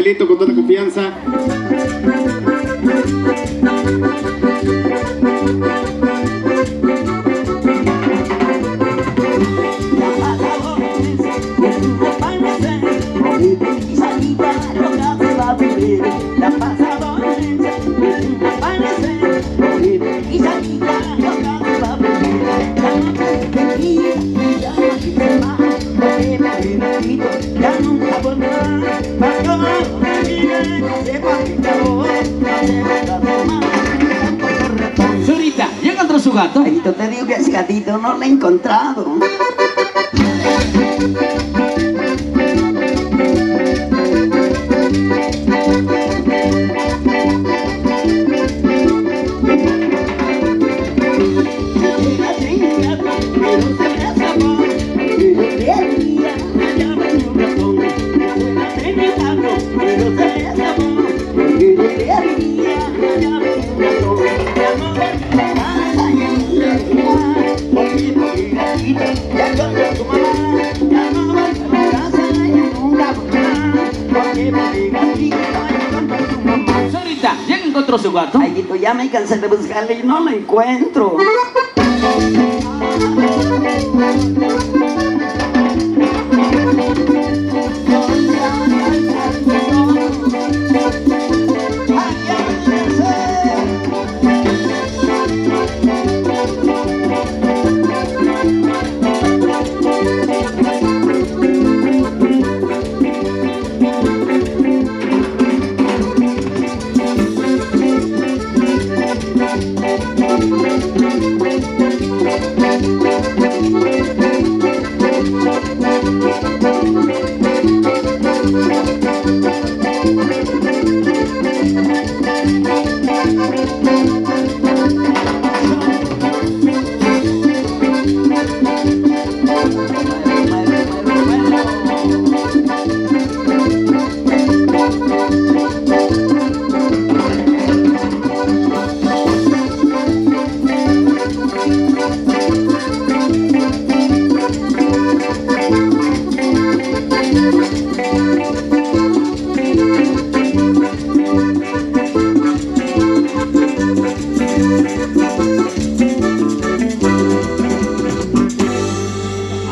papelito con toda confianza. Señorita, ¿ya encontró su gato? Ay, te digo que ese gatito no lo he encontrado. Señorita, ¿ya encontró su gato? Ay, ya me cansé de buscarle y no lo encuentro.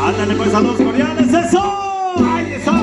Ándale pues, saludos cordiales, eso. Ahí está.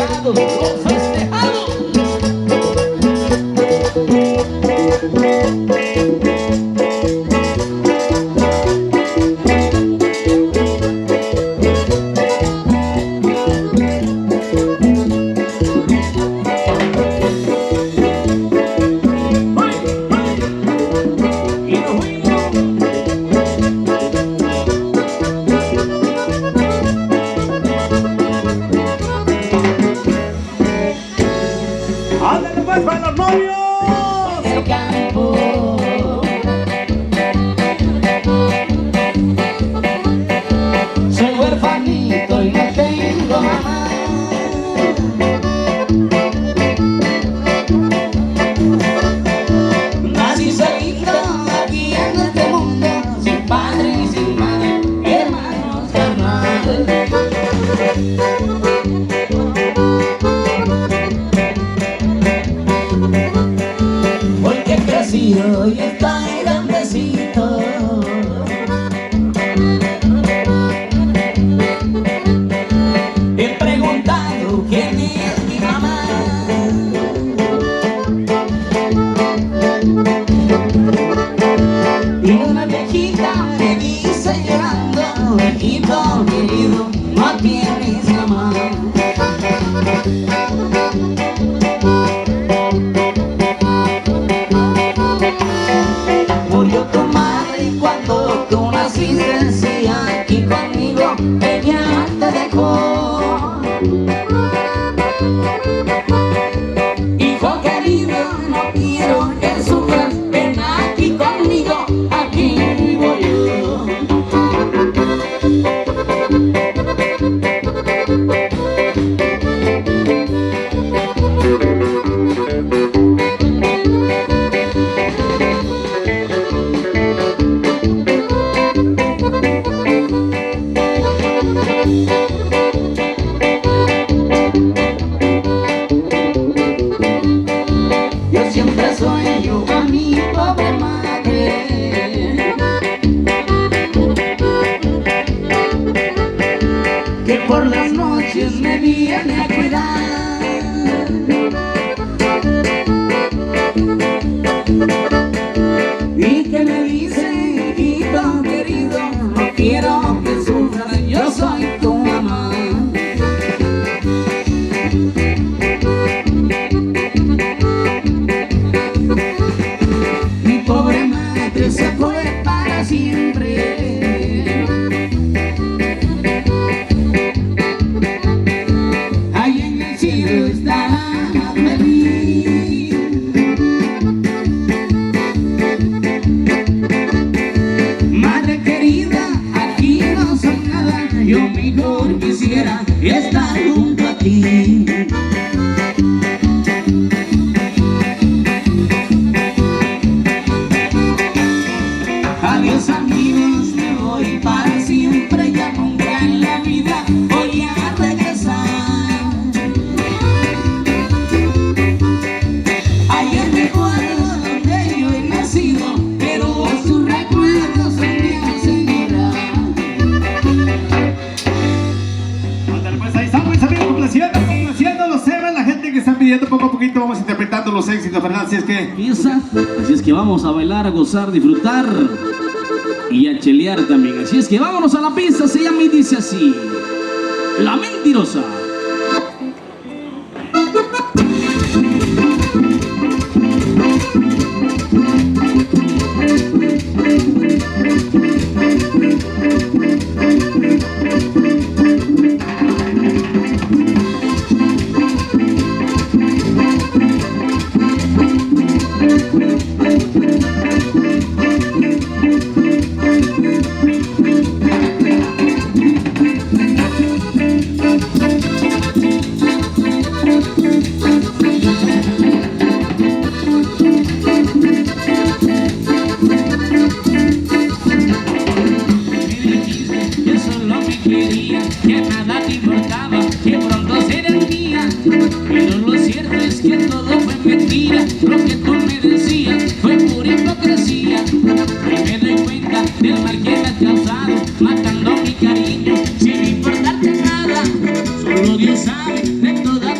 festejados, los festejados. ¡Ándale pues para los novios! El campo. Soy huerfanito y no tengo mamá. Nací solito aquí en este mundo, sin padre y sin madre, hermanos carnales. Y está grandecito. He preguntado quién es mi mamá. Y una viejita me dice llorando: hijito querido, no tienes mamá. Murió tu madre y cuando tú naciste decía: aquí conmigo ella te dejó. Hijo querido, no quiero que sufras, ven aquí conmigo, aquí vivo yo. Yo siempre sueño a mi pobre madre, que por las noches me viene a cuidar. Y que me dice: hijito querido, no quiero que sufras, yo soy tu mamá. Mi pobre madre se fue para siempre. Ahí en el cielo está feliz. Madre querida, aquí no soy nada, yo mejor quisiera estar junto a ti. Adiós amigos, me voy para siempre, ya nunca en la vida voy a regresar. Ayer me acuerdo donde yo he nacido, pero sus recuerdos me hacen llorar. Ándale pues, ahí estamos, amigos, complaciendo los temas, la gente que está pidiendo poco a poquito, vamos interpretando los éxitos, Fernando, así es que... Piensa, así es que vamos a bailar, a gozar, disfrutar y a chelear también. Así es que vámonos a la pista, se llama y dice así: La Mentirosa. Matando mi cariño sin importarte nada, solo Dios sabe de toda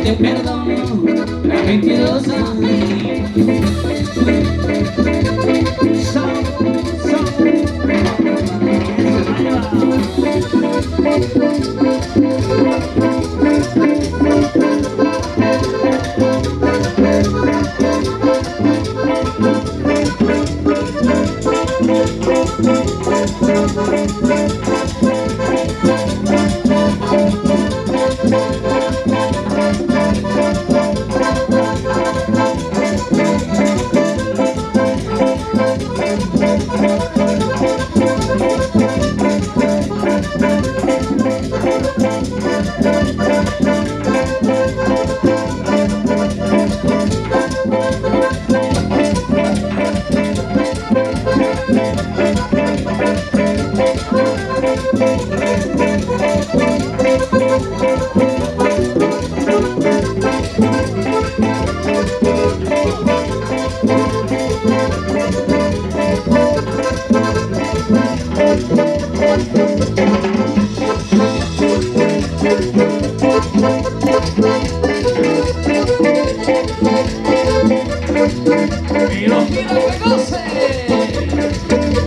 te perdono, la mentirosa. Pero mira que goce,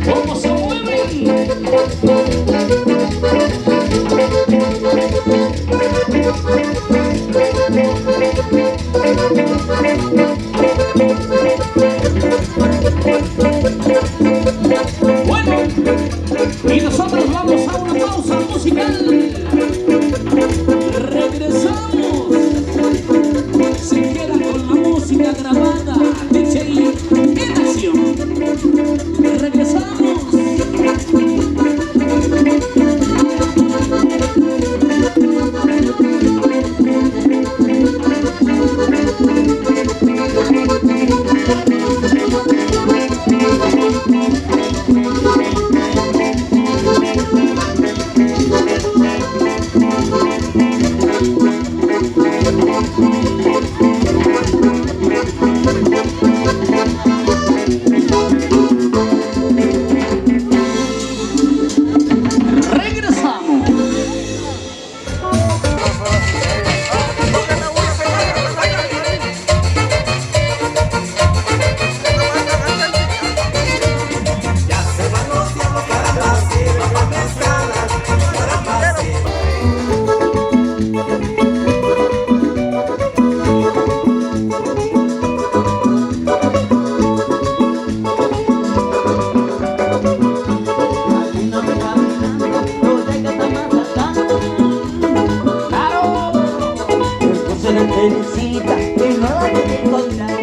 cómo se mueven. Bueno, y nosotros vamos a una pausa musical. Regresamos. Se queda con la música grabada de Chey en acción. Regresamos. Teresita, que no la pude encontrar.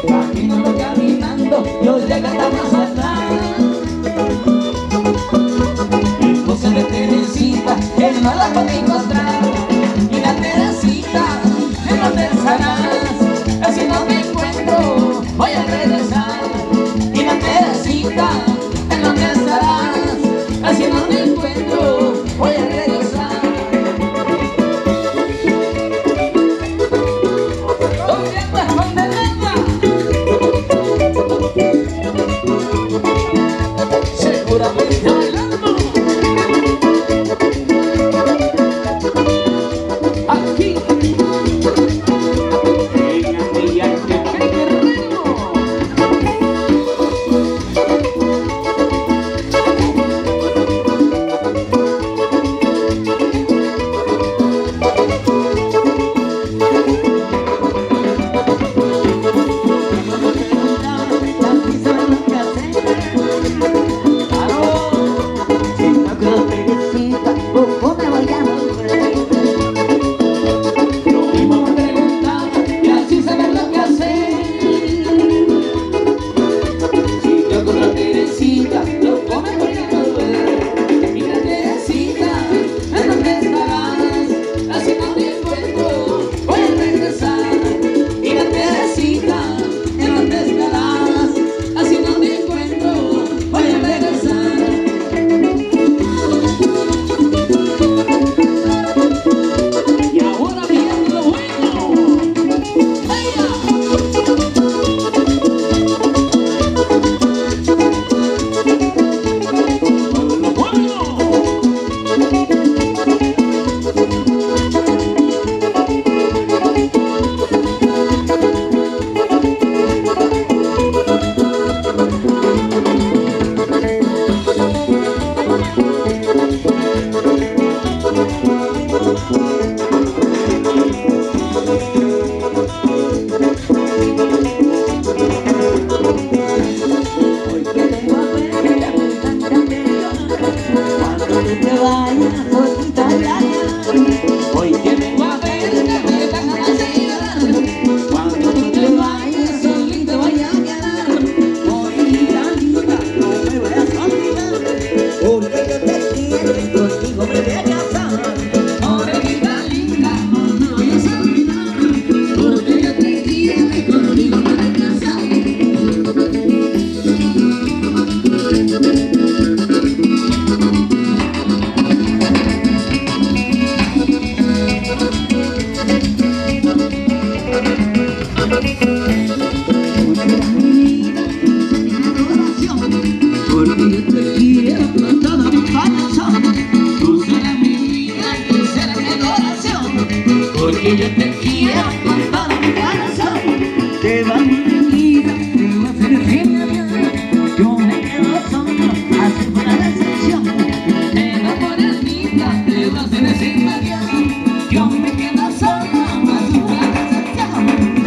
Caminando, caminando, yo llegué hasta más atrás. Mi esposa de Teresita, que no la pude encontrar. Y la Teresita, ¿en dónde estarás? Si no te encuentro, voy a regresar. Y la Teresita, ¿en dónde estarás? Si no te encuentro, voy a regresar. Seguramente bailando. porque yo te quiero con todo mi corazón. Te va mi vida, te va a hacer genial. Yo me quedo solo, así por la decepción. Te va por el vida, te va a hacer sin variar. Yo me quedo solo, así por la decepción.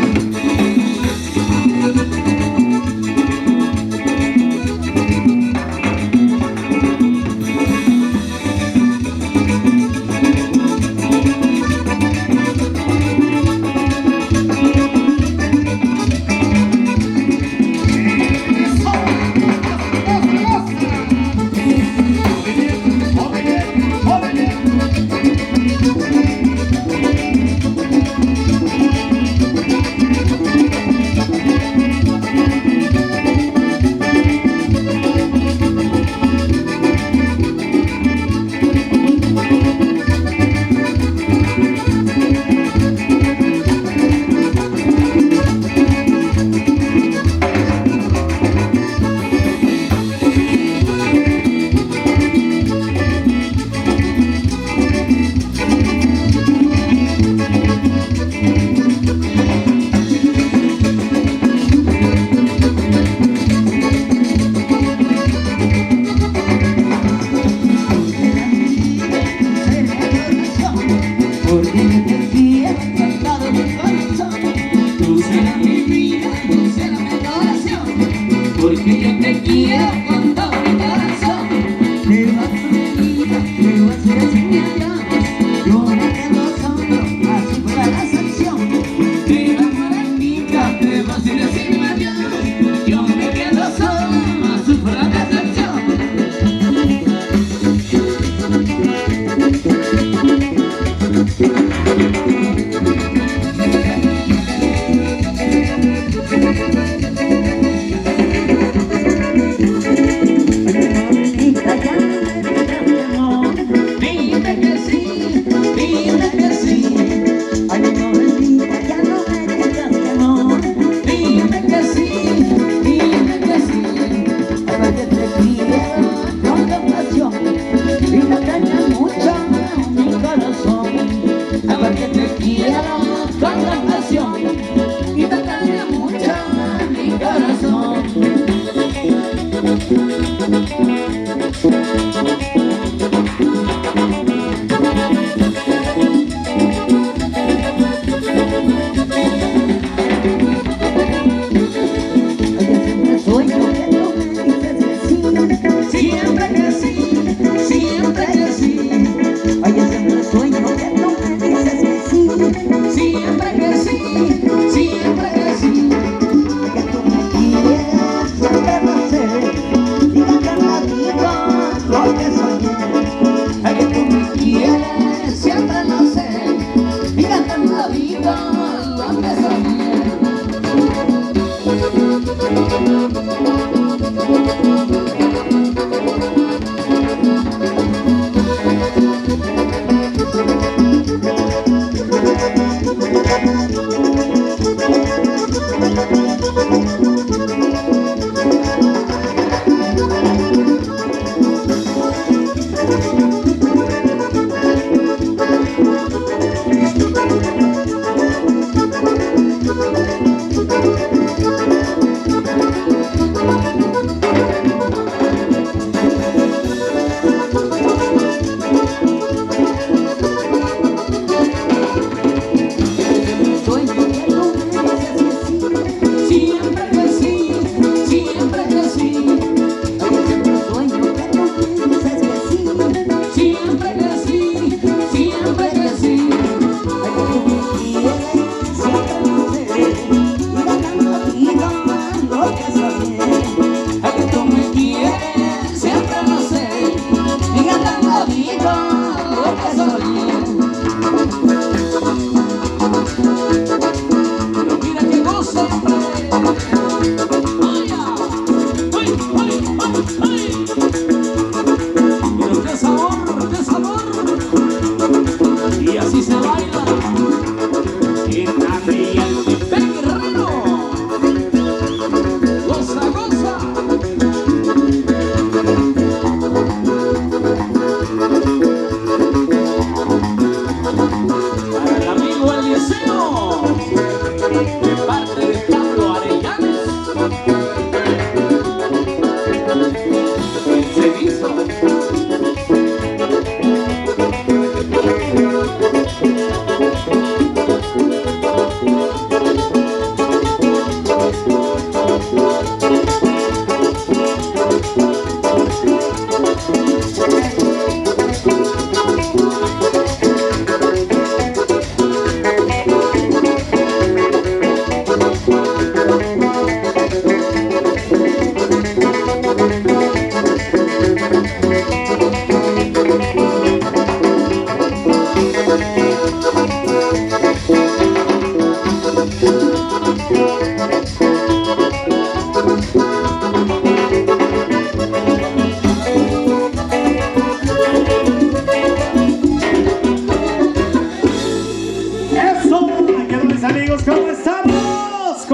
Porque yo te quiero con todo mi corazón. Te vas a mi vida, te vas a hacer señales. Yo me quedo solo, así fue la decepción. Te vas a mi vida, te vas a hacer señales. Yo me quedo solo, así fue la decepción.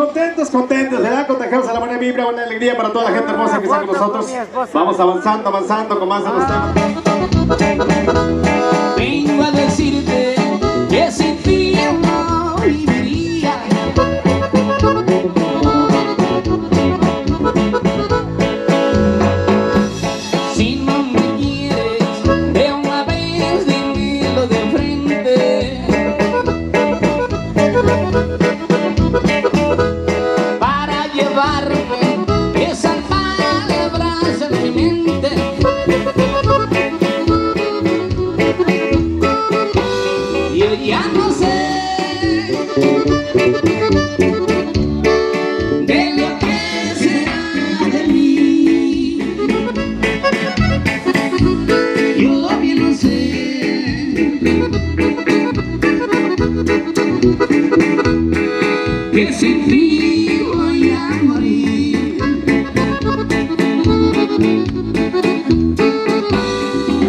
contentos, ¿verdad? Contagiamos a la buena vibra, buena alegría para toda la gente hermosa que está con nosotros. Vamos avanzando con más de los temas. Vengo a decirte que sin ti no viviría. Si no me quieres, de una vez dímelo de frente. Para llevarme esas palabras en mi mente. Yo ya no sé de lo que será de mí. Yo bien no sé que sin ti voy a morir.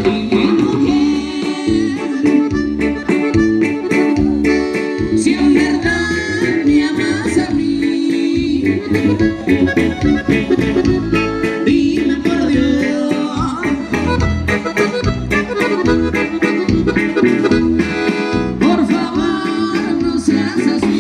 Dime, mujer, si en verdad me amas a mí. Dime por Dios, por favor no seas así.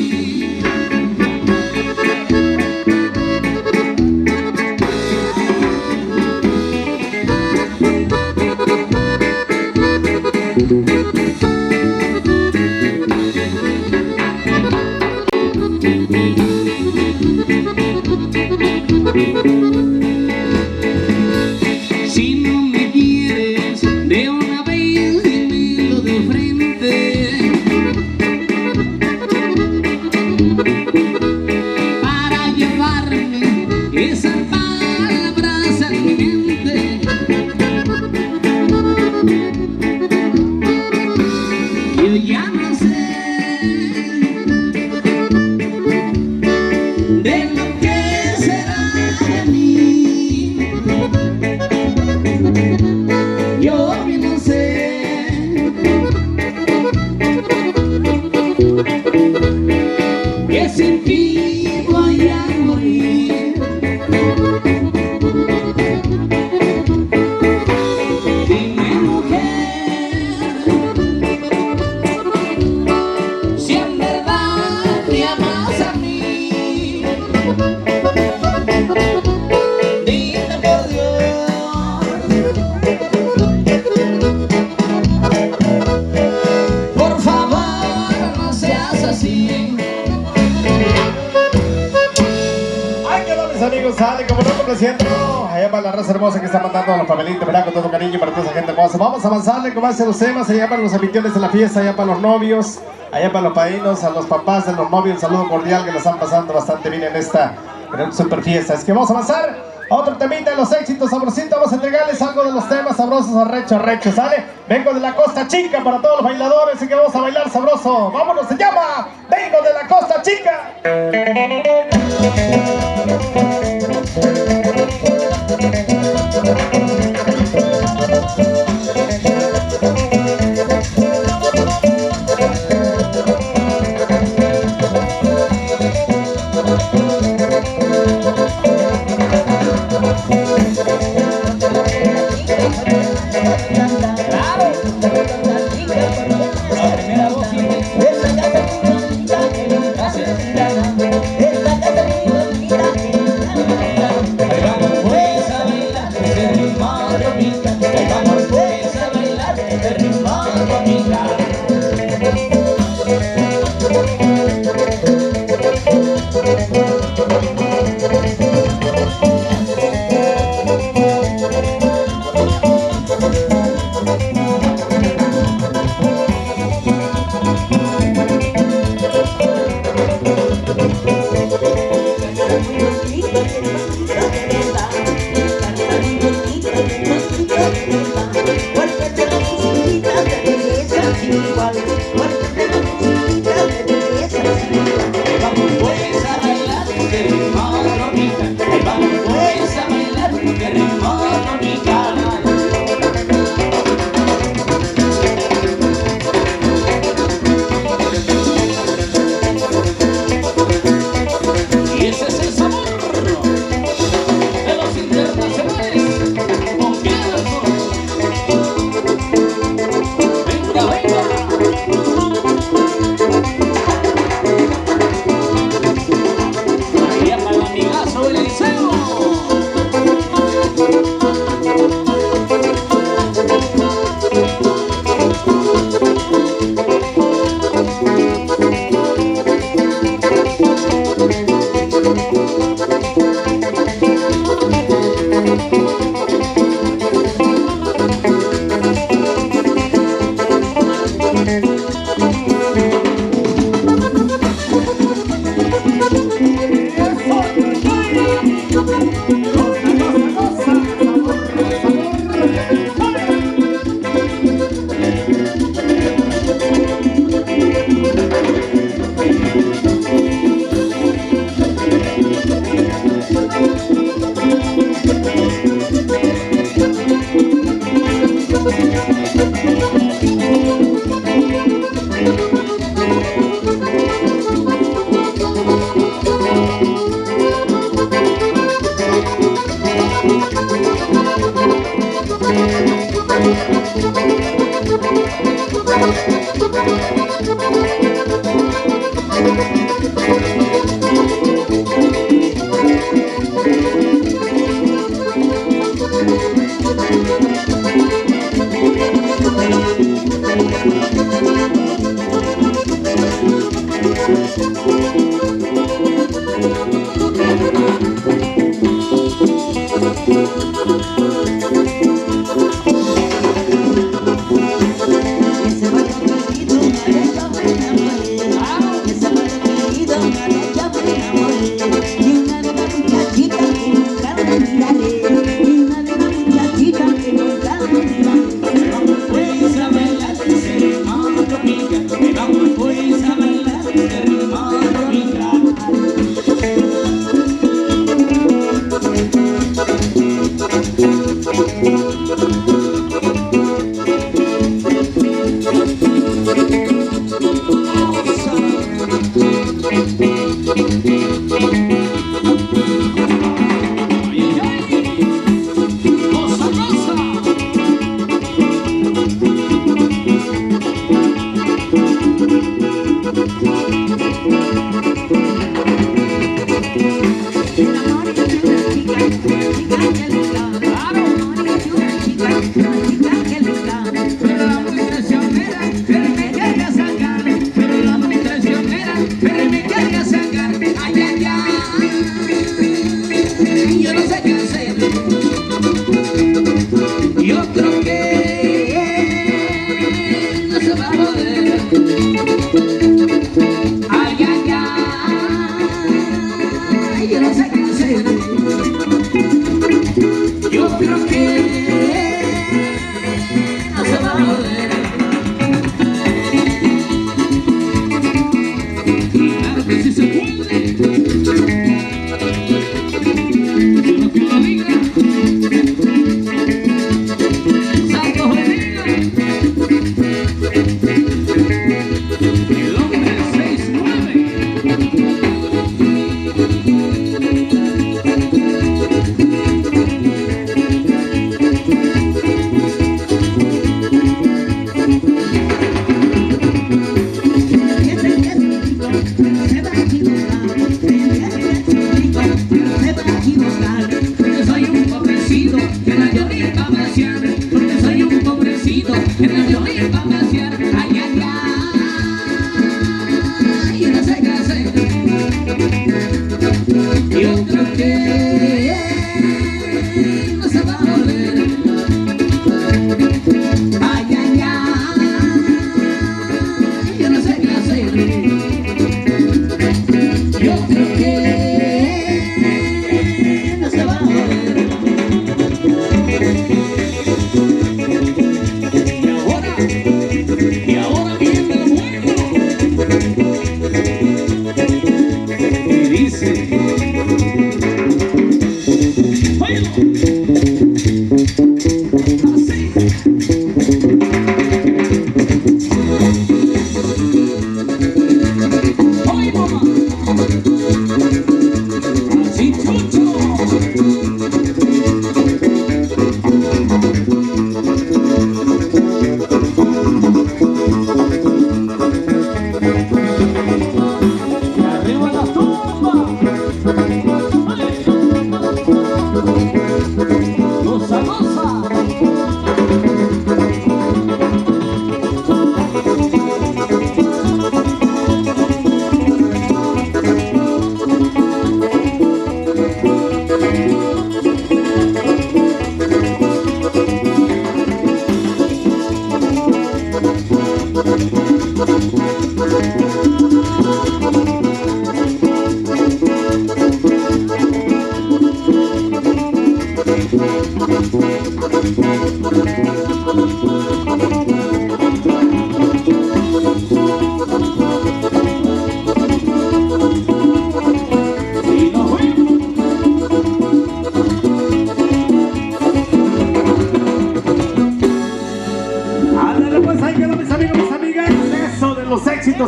Si no me quieres, de una vez dímelo de frente. Para llevarme esas palabras a mi mente. Yo ya no sé de lo que será de mí. Yo bien no sé que sin ti voy a morir. Dime, mujer, si en verdad me amas a mí. Dime por Dios, por favor no seas así. Ay, qué mis amigos, sale como no complaciendo. Allá para la raza hermosa que está mandando a los pabelitos, ¿verdad? Con todo cariño para toda esa gente hermosa. Vamos a avanzarle con base a los temas, allá para los anfitriones de la fiesta, allá para los novios, allá para los padrinos, a los papás de los novios, un saludo cordial que la están pasando bastante bien en esta super fiesta. Es que vamos a avanzar. Otro temita de los éxitos sabrositos, vamos a entregarles algo de los temas sabrosos arrecho, ¿sale? Vengo de la Costa Chica para todos los bailadores, así que vamos a bailar sabroso. Vámonos, se llama Vengo de la Costa Chica. La primera voz siempre. Ahí vamos pues a bailar este ritmo tropical. Ahí vamos pues a bailar este ritmo tropical.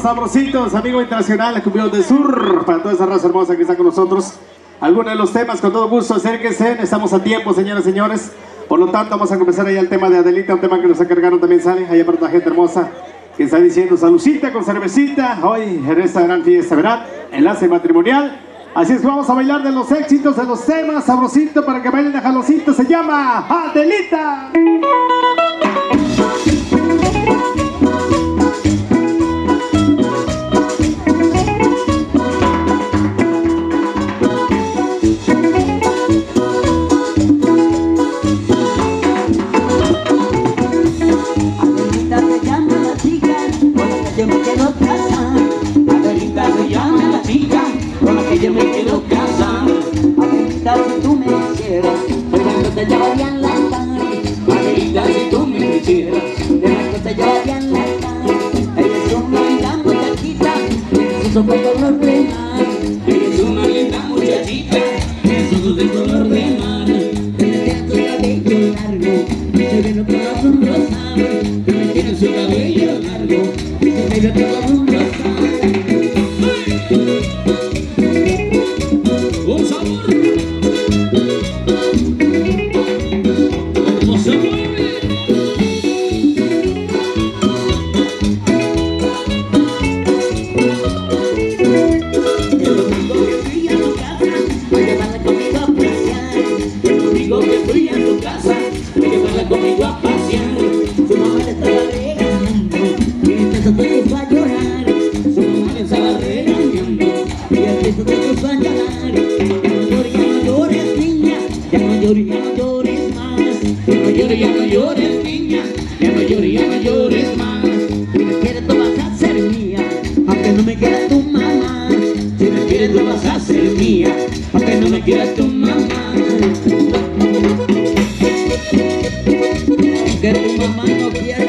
Sabrositos, amigo internacional, Cumbión del Sur, para toda esa raza hermosa que está con nosotros. Algunos de los temas, con todo gusto, acérquense, estamos a tiempo, señoras y señores. Por lo tanto, vamos a comenzar ahí el tema de Adelita, un tema que nos encargaron también, sale, allá para toda la gente hermosa. que está diciendo salucita con cervecita hoy en esta gran fiesta, ¿verdad? Enlace matrimonial. Así es que vamos a bailar de los éxitos, de los temas, sabrosito para que bailen de jalocito. Se llama Adelita. Yo me quiero casar. Adelita se llama la chica con la que yo me quiero casar. Adelita, si tú me quisieras, de blanco te llevarían la tarde. Adelita, si tú me quisieras, de blanco te llevarían la tarde. Ella es una linda muchachita, tiene sus ojos de color de mar. Ella es una linda muchachita, tiene sus ojos de color de mar. Tiene su cabello largo, se ve lo que va a rosado. Tiene su cabello largo. Baby, te como un rosado. Un sabor. ¿Cómo se mueve? El domingo que fui a tu casa, voy a llevarla conmigo a pasear. El domingo que fui a tu casa, voy a llevarla conmigo a pasear. Su mamá le estaba regañando. Eso te puso a llorar, su mamá le estaba regañando y eso te puso a llorar. Ya no llores niña, ya no llores más. Ya no llores niña, ya no llores más. Si me quieres tú vas a ser mía, aunque no me quiera tu mamá. Si me quieres tú vas a ser mía, aunque no me quiera tu mamá. Que tu mamá no quiera.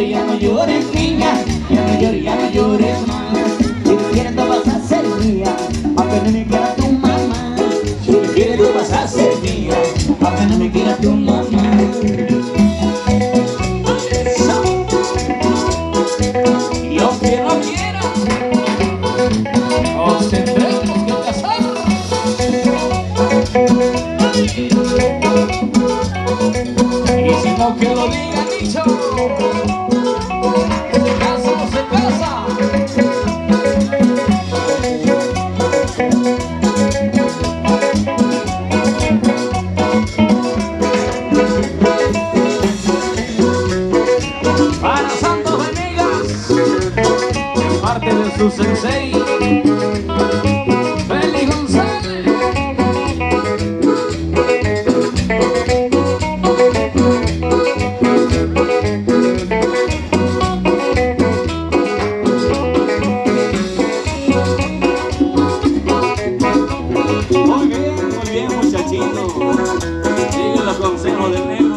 Ya no llores niña, ya no llores más. Si me quieres tú vas a ser mía, aunque no me quiera tu mamá. Si me quieres tú vas a ser mía, aunque no me quiera tu mamá. Y aunque no quiera, nos tendremos que casar. Y si no que lo diga dicho, se casa o se casa. Para Santos Venegas, en parte de su sensei Feli González. Muy bien muchachito, sigue los consejos del negro.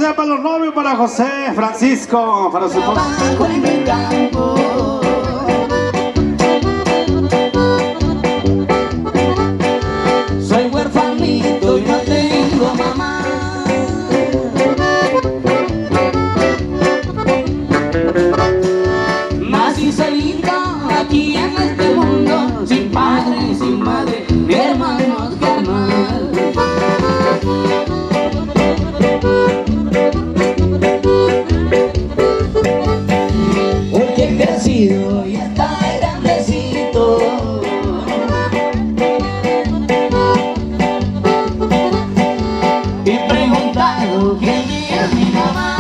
allá para los novios, para José, Francisco, para su esposa. Trabajo en el campo. Soy huerfanito y no tengo mamá. Nací solito aquí en este mundo, sin padre y sin madre, ni hermanos carnal. Hoy que he crecido y está grandecito, he preguntado quién es mi mamá.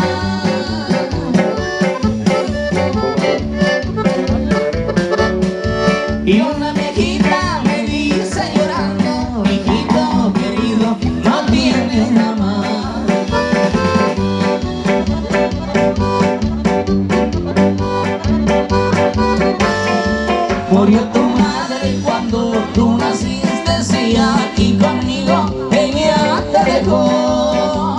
Y una viejita me dice llorando, hijito querido, no tienes mamá. Murió tu madre cuando tú naciste, sí, aquí conmigo ella te dejó.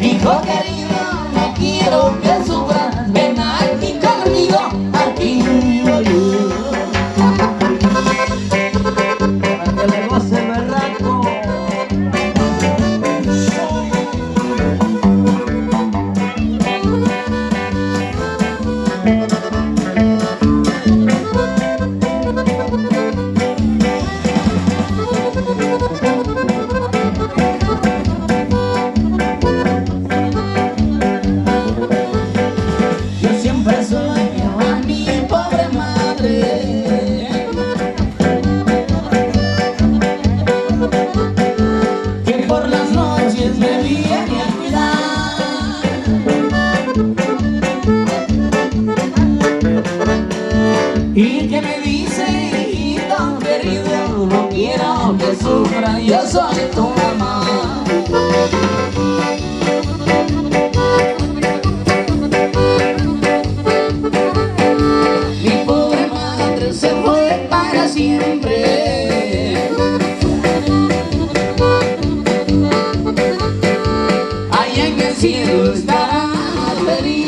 Hijo querido, no quiero que sufras, ven aquí conmigo, aquí vivo yo. Para que le goce el berraco. Yo siempre sueño a mi pobre madre, que por las noches me viene a cuidar. Y que me dice, hijito querido, no quiero que sufra, yo soy tu mamá. Mi pobre madre se fue para siempre. Allá en el cielo estará feliz.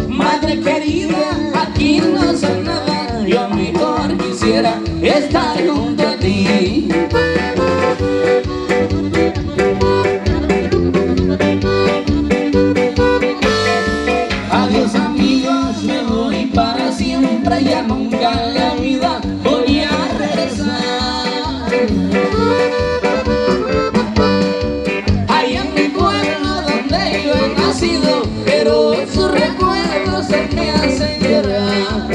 Madre querida, aquí no soy nada, yo mejor quisiera estar junto a ti. Adiós amigos, me voy para siempre, ya nunca en la vida voy a regresar. Allá en mi pueblo donde yo he nacido, pero sus recuerdos se me hacen llorar.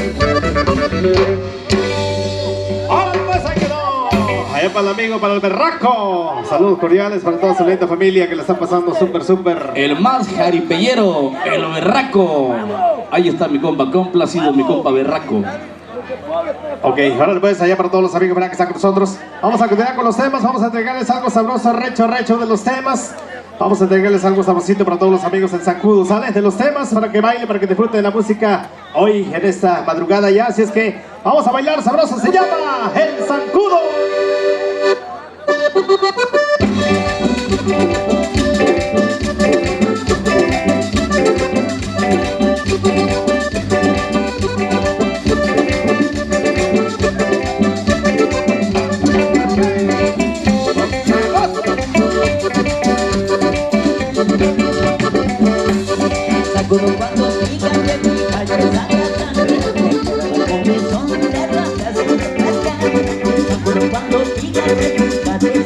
¡Ahora pues ahí quedó! Allá para el amigo, para el berraco. Saludos cordiales para toda su linda familia que la están pasando súper. El más jaripellero, el berraco. Ahí está mi compa, complacido mi compa berraco. Ok, ahora pues allá para todos los amigos que están con nosotros. Vamos a continuar con los temas, vamos a entregarles algo sabroso, recho de los temas. Vamos a entregarles algo sabrosito para todos los amigos del Zancudo, ¿sale? De los temas, para que bailen, para que disfruten de la música hoy en esta madrugada ya. Así es que vamos a bailar sabroso, se llama El Zancudo. Zancudo cuando digan que mi calle es con mi son de ratas y de casca. Zancudo cuando digan que mi calle es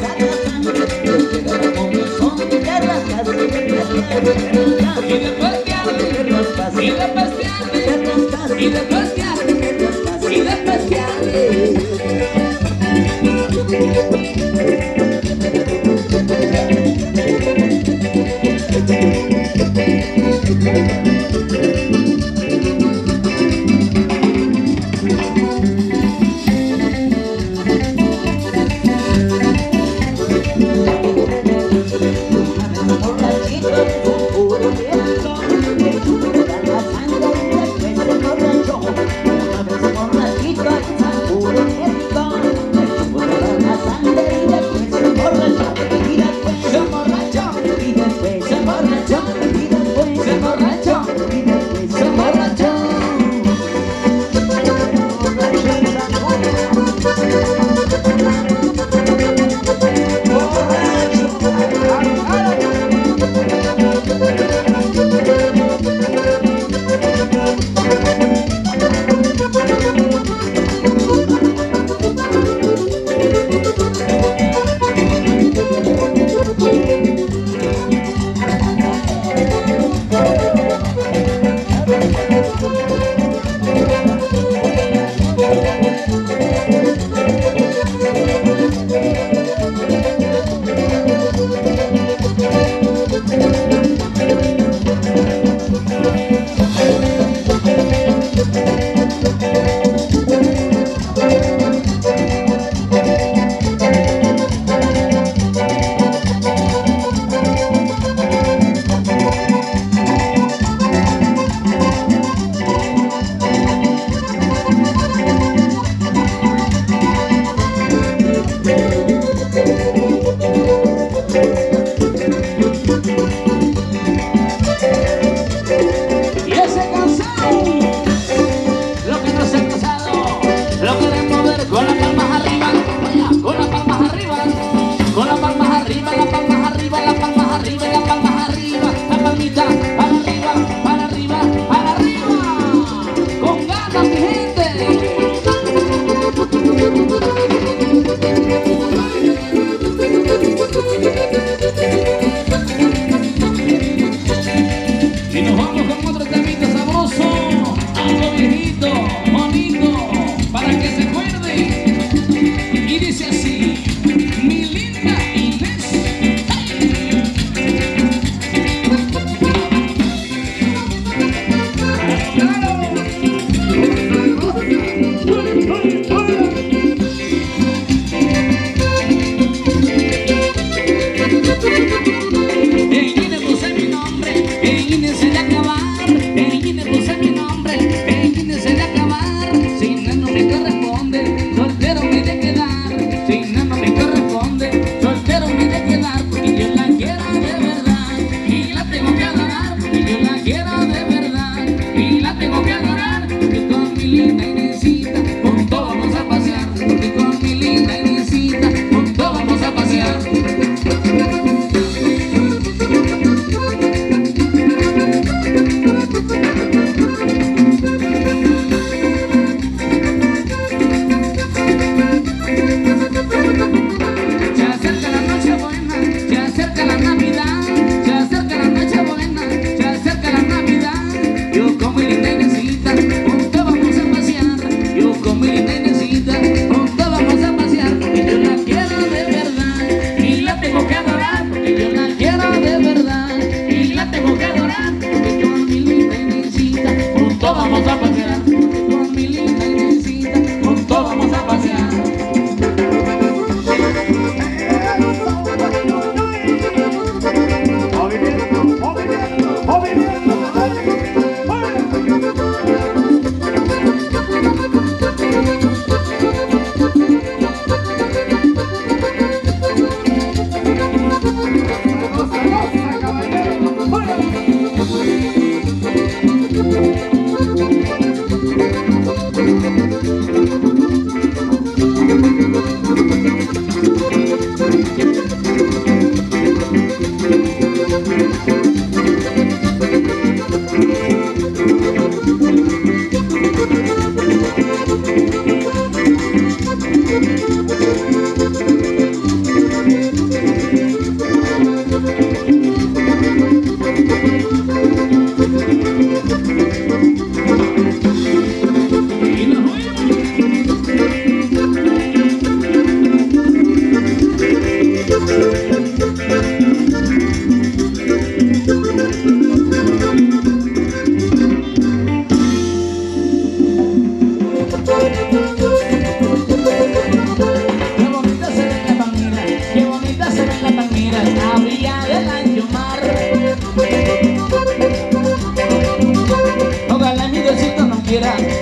a pasear.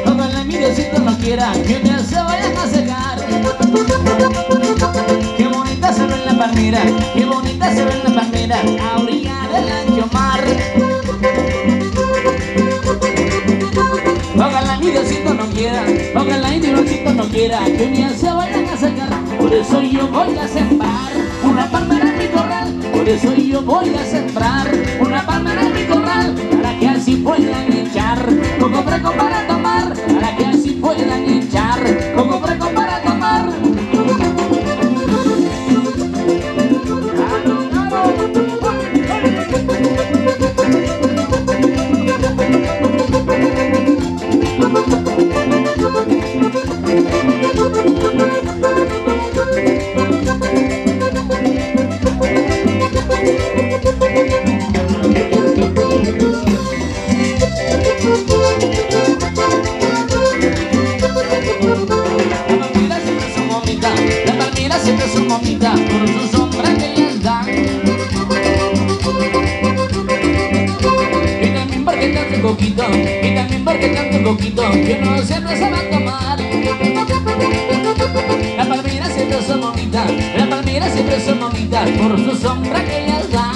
Ojalá mi Diosito no quiera que un día se vayan a secar. Qué bonita se ve en la palmera, qué bonita se ve en la palmera, a orilla del ancho mar. Ojalá mi Diosito no quiera, ojalá mi Diosito no quiera que un día se vayan a secar. Por eso yo voy a sembrar una palmera en mi corral. Por eso yo voy a sembrar una palmera en mi corral, para que así puedan echar coco fresco para tomar, para que así puedan echar coco fresco para tomar. La palmera siempre es su momita, por su sombra que les da. Y también porque tanto coquito, y también porque tanto coquito, que uno siempre se va a tomar. La palmera siempre es su momita, la palmera siempre es su momita, por su sombra que les da.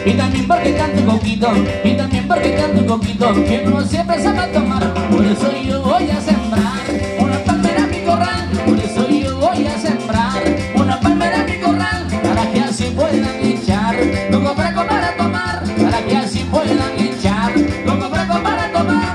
Y también porque tanto coquito, y también porque tanto coquito, que uno siempre se va a tomar. Por eso yo voy a sembrar una palmera en mi corral. Por eso yo voy a sembrar una palmera en mi corral, para que así puedan echar coco fresco para tomar, para que así puedan echar coco fresco para tomar.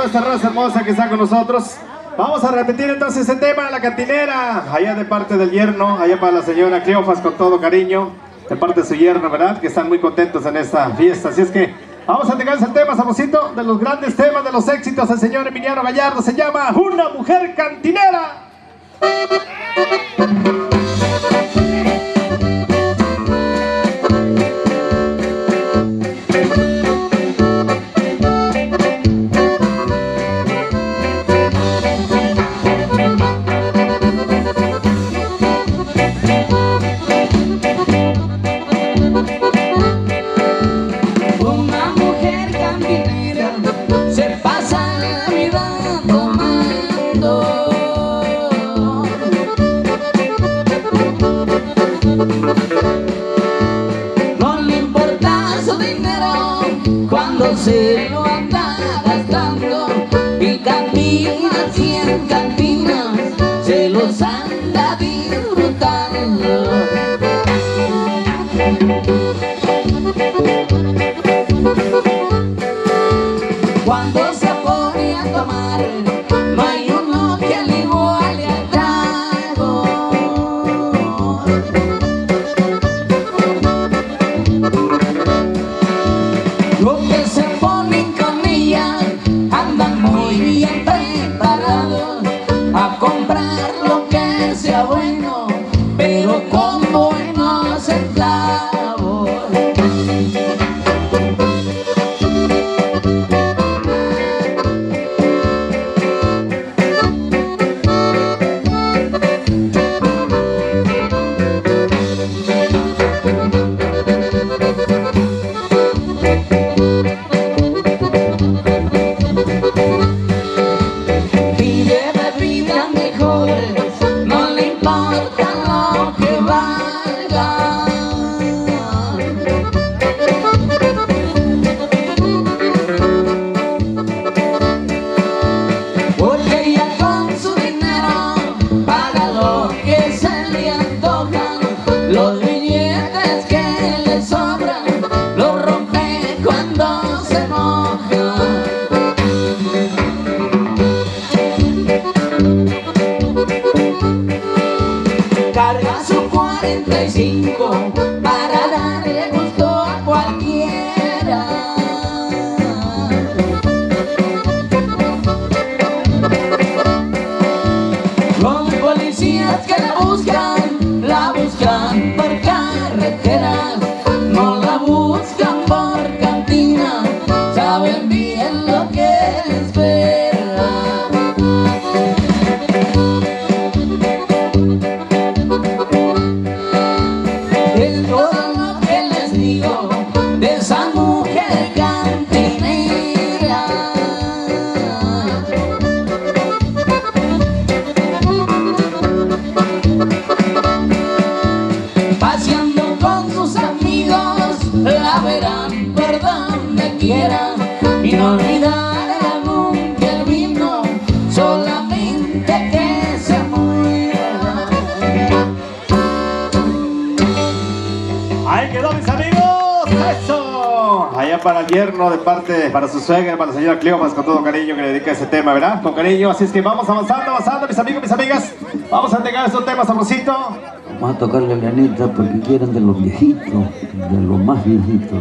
Esta raza hermosa que está con nosotros. Vamos a repetir entonces el tema de la cantinera, allá de parte del yerno, allá para la señora Cleofas, con todo cariño, de parte de su yerno, ¿verdad? Que están muy contentos en esta fiesta. Así es que vamos a entregarles el tema, sabrosito, de los grandes temas, de los éxitos del señor Emiliano Gallardo. Se llama Una Mujer Cantinera. se lo anda gastando y cantinas y en cantinas se los anda disfrutando. Cuando se pone a tomar, no hay uno que le iguale al trago. Los que se ponen con ella andan muy bien preparados a comprar lo que sea bueno, pero con buenos centavos. Pide bebidas mejores, no le importa lo que valga. Porque ella con su dinero paga lo que se le antoja. Los billetes que le sobran los rompe cuando se moja. Carga su 45 para darle gusto a cualquiera. Los policías que la buscan por carretera, no la buscan por cantina, saben bien lo que espera. Es todo lo que les digo de esa mujer cantinera. Paseando con sus amigos, la verán por donde quiera y no olvidarán nunca el vino, solamente que se muera. Ahí quedó, mis amigos. ¡Eso! Allá para el yerno, de parte, para su suegra, para la señora Cleopas, con todo cariño que le dedica ese tema, ¿verdad? Con cariño, así es que vamos avanzando, mis amigos, mis amigas. Vamos a entregar estos temas sabrosito. Vamos a tocarle la neta porque quieren de los viejitos, de los más viejitos.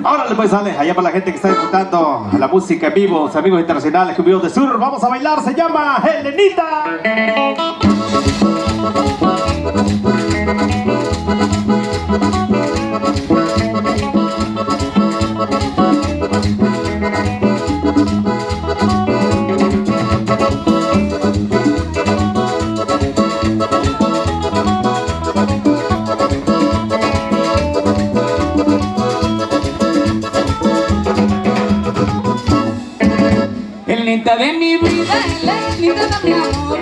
Órale, pues sale, allá para la gente que está disfrutando la música en vivo, sus amigos internacionales, Cubios de Sur. Vamos a bailar, se llama Helenita. Helenita de mi vida, Helenita de mi amor,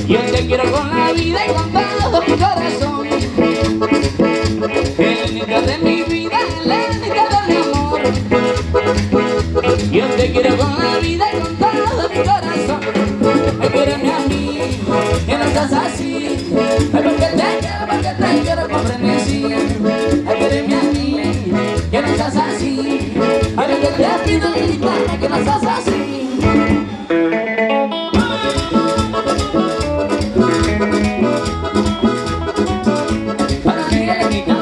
yo te quiero con la vida y con todo mi corazón. Helenita de mi vida, Helenita de mi amor, yo te quiero con la vida y con todo mi corazón. Quiereme a mí, que no seas así, porque te quiero con frenesí. Quiereme a mí, que no seas así, porque te pido gritarme que no seas así. Para mí, Helenita,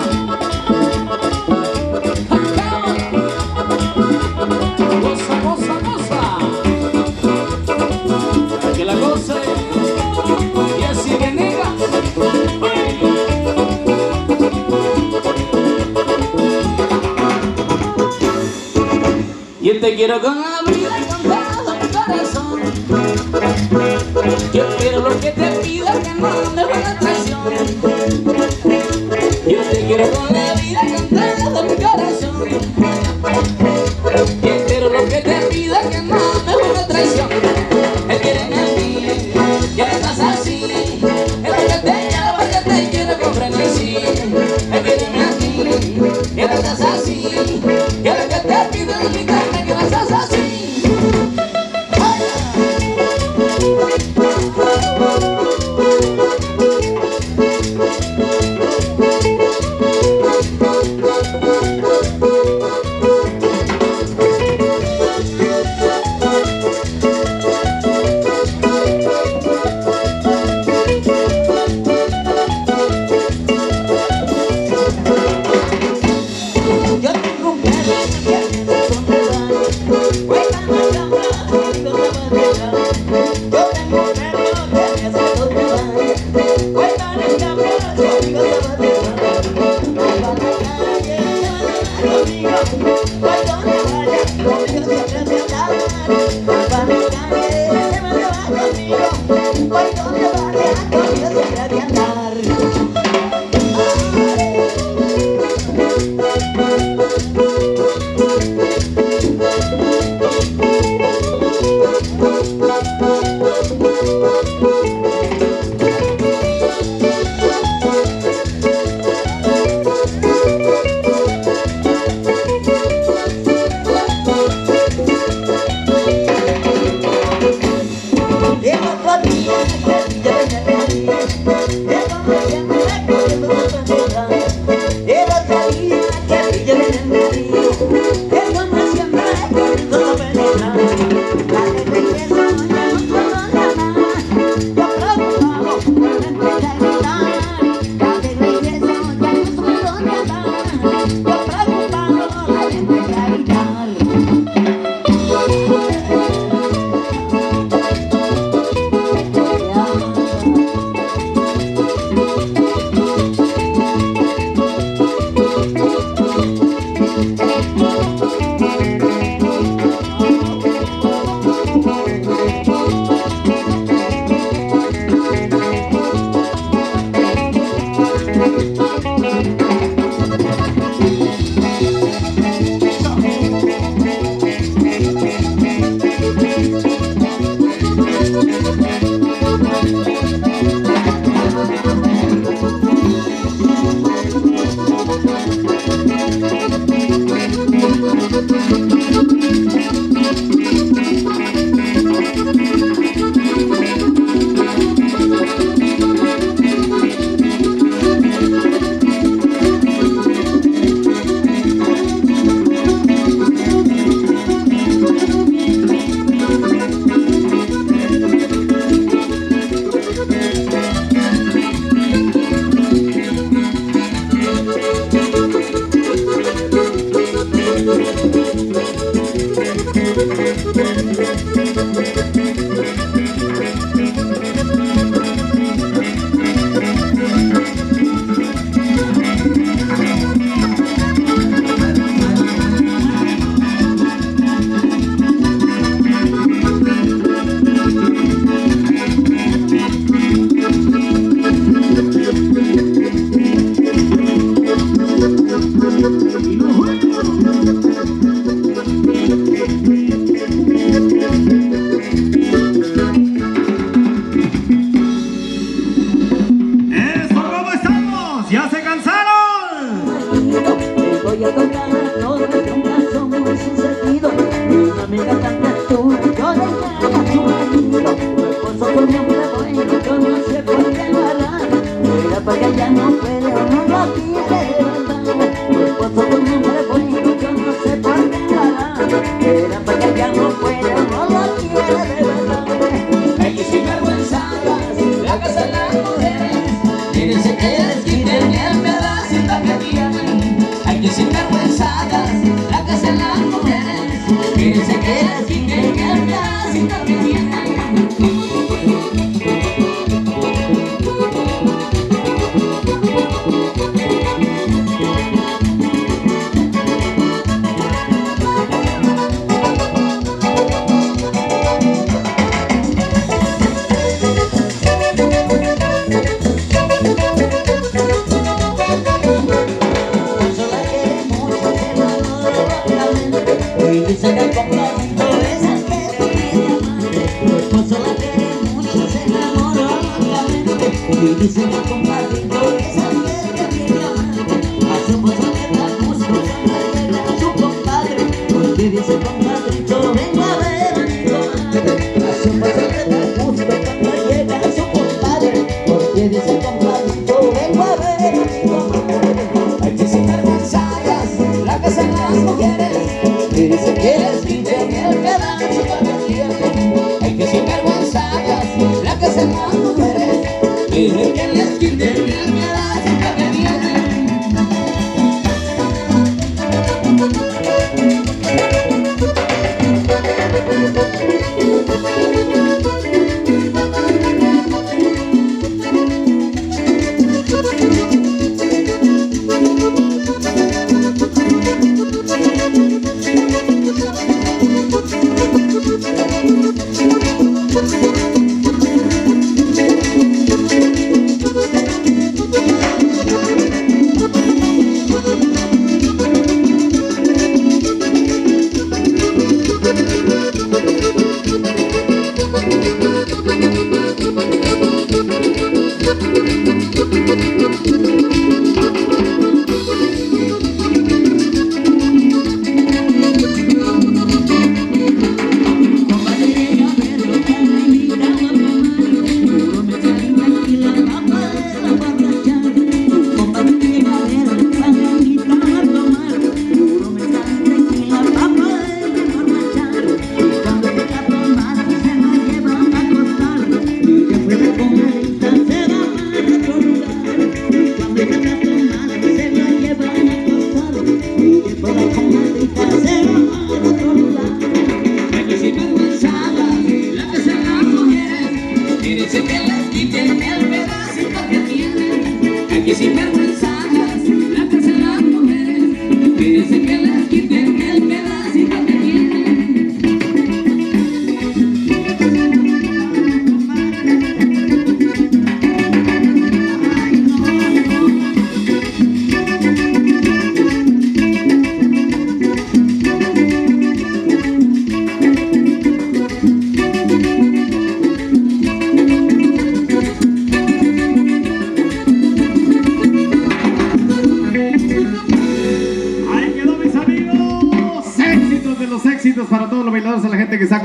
goza, goza, goza, que la goce y así que nega. Yo te quiero con la vida y con todo mi corazón. Yo quiero lo que te pido, que no me hagas traición. Yo te quiero con la vida y con todo mi corazón. Yo quiero lo que te pido, que no me hagas traición. Quiereme a mí, ya estás así, es lo que te quiero, porque te quiero con frenesí. Quiereme a mí, ya estás así, es lo que te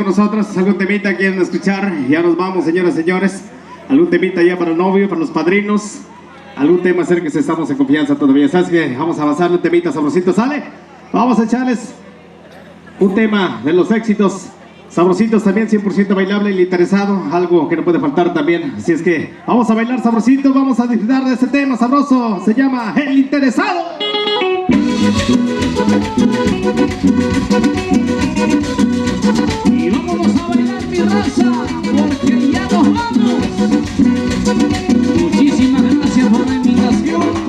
Nosotros, algún temita quieren escuchar, ya nos vamos, señoras y señores. Algún temita ya para el novio, para los padrinos. Algún tema, acérquense, estamos en confianza todavía. ¿Sabes qué? Vamos a avanzar un temita sabrosito, ¿sale? Vamos a echarles un tema de los éxitos sabrositos también, 100% bailable y interesado, algo que no puede faltar también. Así es que vamos a bailar sabrosito, vamos a disfrutar de este tema sabroso. Se llama El Interesado. Y vámonos a bailar, mi raza, porque ya nos vamos. Muchísimas gracias por la invitación.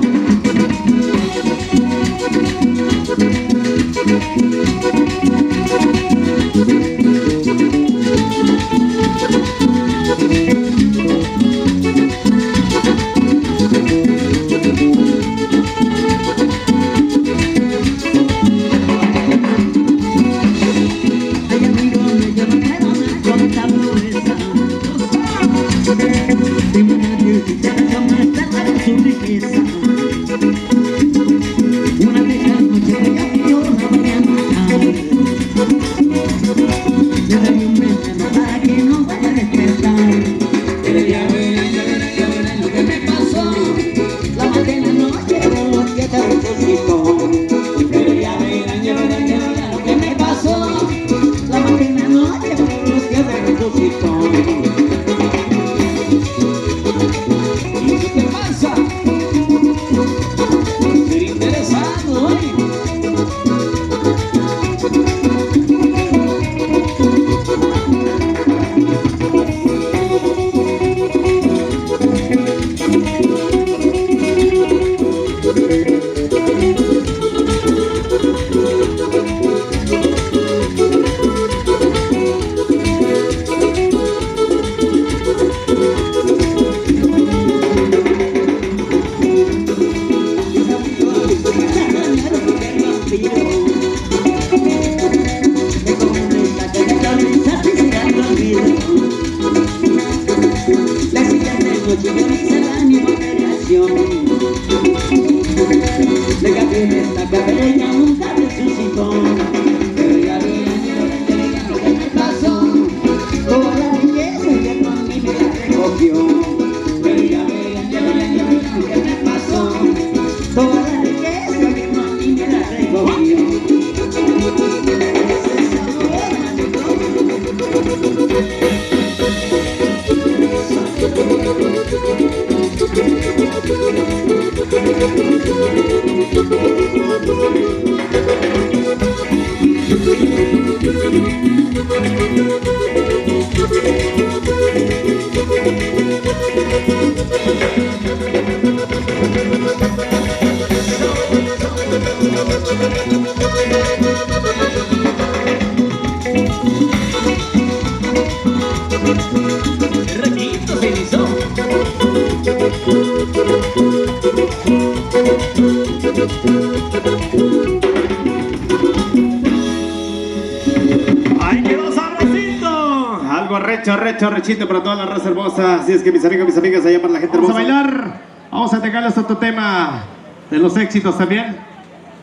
rechito para toda la raza hermosa. Así es que mis amigos, mis amigas, allá para la gente hermosa. Vamos a bailar. Vamos a entregarles otro tema de los éxitos también.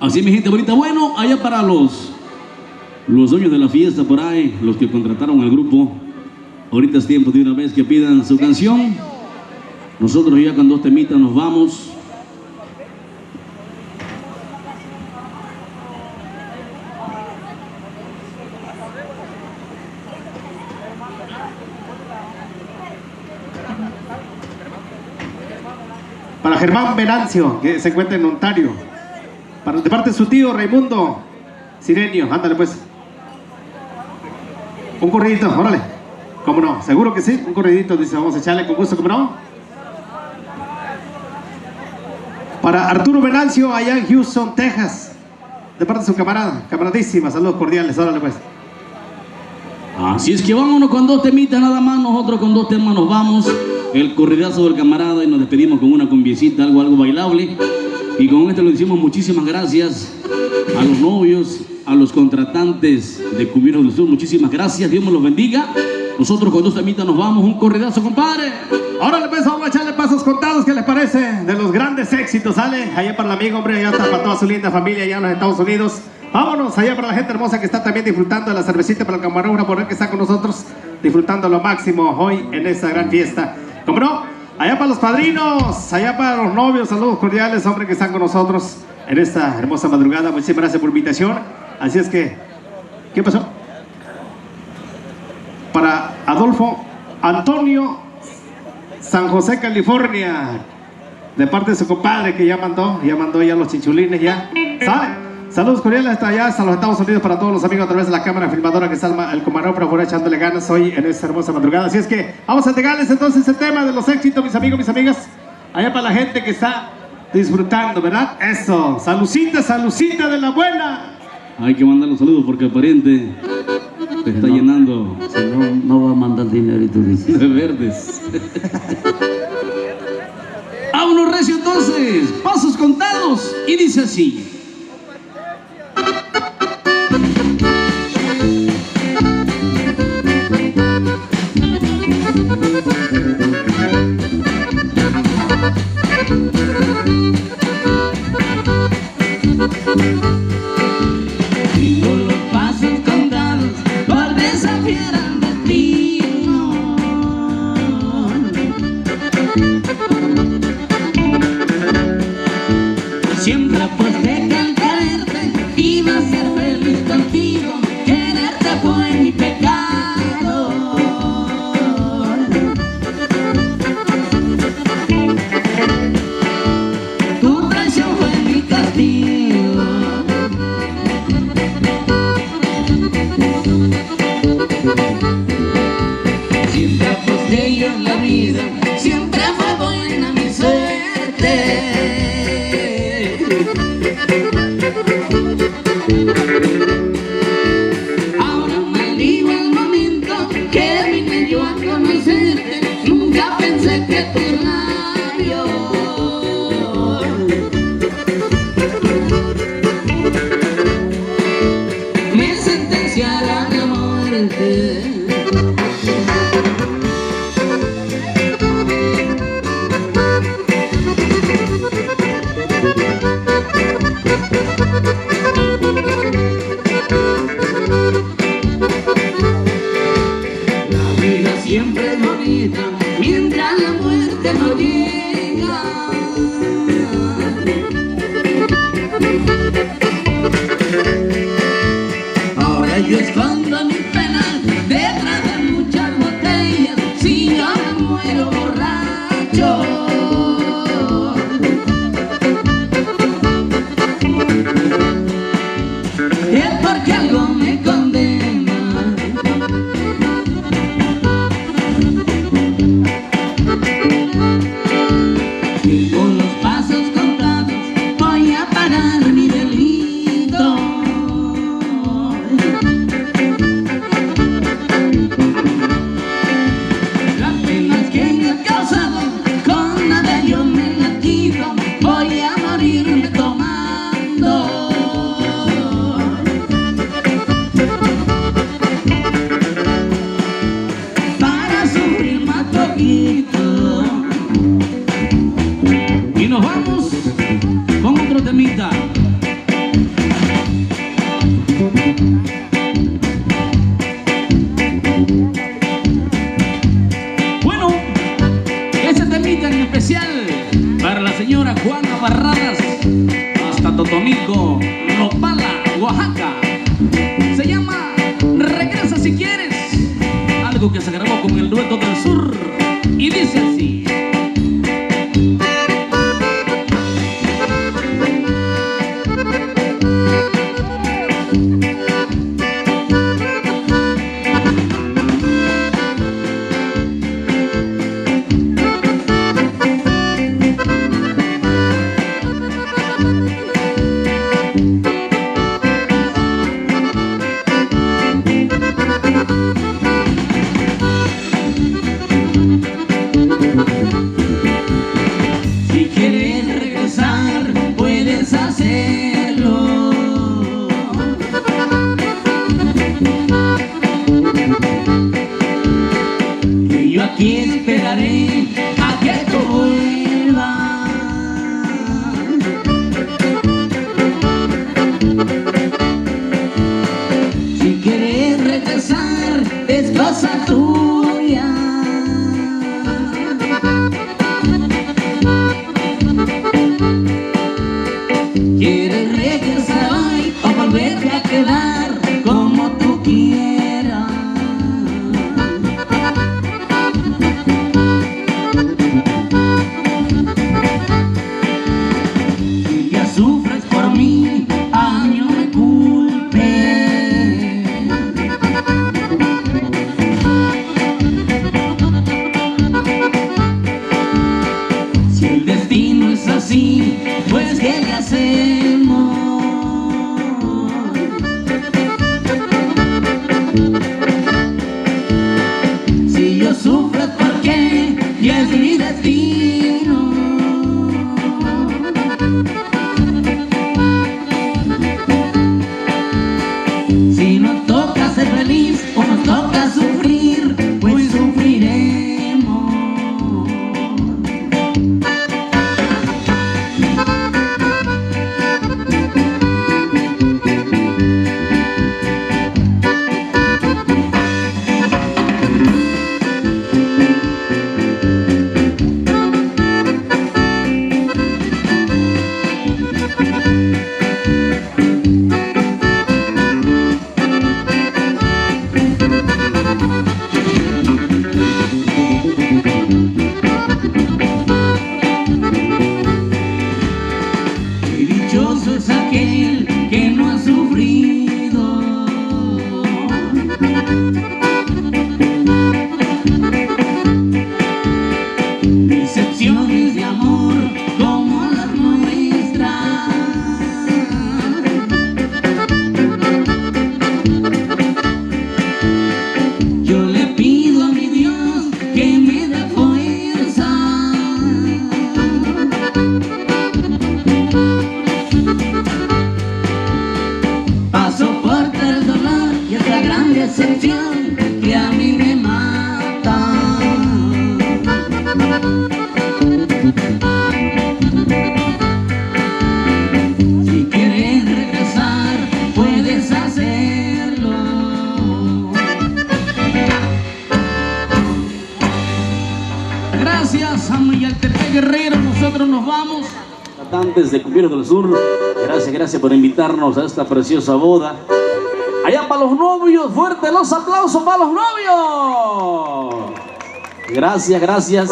Así mi gente bonita. Bueno, allá para los dueños de la fiesta por ahí, los que contrataron al grupo, ahorita es tiempo de una vez que pidan su canción. Nosotros ya con 2 temitas nos vamos. Para Germán Venancio, que se encuentra en Ontario. De parte de su tío Raimundo Sirenio. Ándale pues. Un corridito, órale. ¿Cómo no? Seguro que sí. Un corridito, dice, vamos a echarle con gusto, ¿cómo no? Para Arturo Venancio, allá en Houston, Texas. De parte de su camaradísima. Saludos cordiales, órale pues. Así es que vámonos con 2 temitas nada más. Nosotros con 2 temas nos vamos. El corridazo del camarada y nos despedimos con una cumbiecita, algo bailable. Y con esto le decimos muchísimas gracias a los novios, a los contratantes de Cumbieros del Sur. Muchísimas gracias, Dios me los bendiga. Nosotros con 2 temitas nos vamos. Un corridazo, compadre. Ahora le vamos a echarle pasos contados, ¿qué les parece? De los grandes éxitos, ¿sale? Allá para el amigo, hombre, allá está para toda su linda familia allá en los Estados Unidos. Vámonos allá para la gente hermosa que está también disfrutando de la cervecita, para el camarógrafo por el que está con nosotros, disfrutando lo máximo hoy en esta gran fiesta. ¿Cómo no? Allá para los padrinos, allá para los novios, saludos cordiales, hombre, que están con nosotros en esta hermosa madrugada. Muchísimas gracias por la invitación. Así es que, ¿qué pasó? Para Adolfo Antonio, San José, California, de parte de su compadre que ya mandó ya los chinchulines, ya. ¿Sabe? Saludos cordiales hasta allá, hasta los Estados Unidos, para todos los amigos a través de la cámara filmadora que está el camarógrafo por echándole ganas hoy en esta hermosa madrugada. Así es que vamos a entregarles entonces el tema de los éxitos, mis amigos, mis amigas, allá para la gente que está disfrutando, ¿verdad? Eso, salucita, salucita de la buena. Hay que mandar los saludos porque el pariente te está llenando. Si no, no va a mandar dinerito, dice. De verdes. Vámonos recio entonces, pasos contados, y dice así. Tengo los pasos contados por desafiar al destino. Siempre aposté que al quererte iba a ser feliz contigo. Quererte fue mi pecado. Tu traición fue mi castigo. Siempre aposté yo en la vida, siempre fue buena mi suerte. Ahora maldigo el momento que vine yo a conocerte. Nunca pensé que tus labios me sentenciaran a muerte. La vida siempre es bonita mientras la muerte no llega. Ahora yo escondo mis penas detrás de muchas botellas. Si yo me muero borracho, es porque algo me condena. Y con los pasos contados voy a parar mi delito. Las penas que me han causado con temita en especial para la señora Juana Barradas, hasta Totonilco, Nopala, Oaxaca. Se llama Regresa si quieres, algo que se grabó con el Dueto del Sur y dice así. Aquí esperaré a que tú vuelvas. Si quieres regresar es cosa tuya. ¿Quieres regresar hoy o volverte a quedar como tú quieras? Sufres por mí, a mí no me culpes. Si el destino es así, pues ¿qué le hacemos? Si yo sufro es porque ya es mi destino. Si nos toca ser feliz o nos toca sufrir, pues sufriremos. Dichoso es aquel que no ha sufrido. Decepciones de amor como las nuestras. Yo le pido a mi Dios que me dé fuerza. Soporta el dolor y esta gran decepción que a mí me mata. Si quieres regresar, puedes hacerlo. Gracias a Mayaltepec Guerrero, nosotros nos vamos. Cantantes de Cumbiero del Sur, gracias por invitarnos a esta preciosa boda. Allá para los novios, fuerte los aplausos para los novios. Gracias.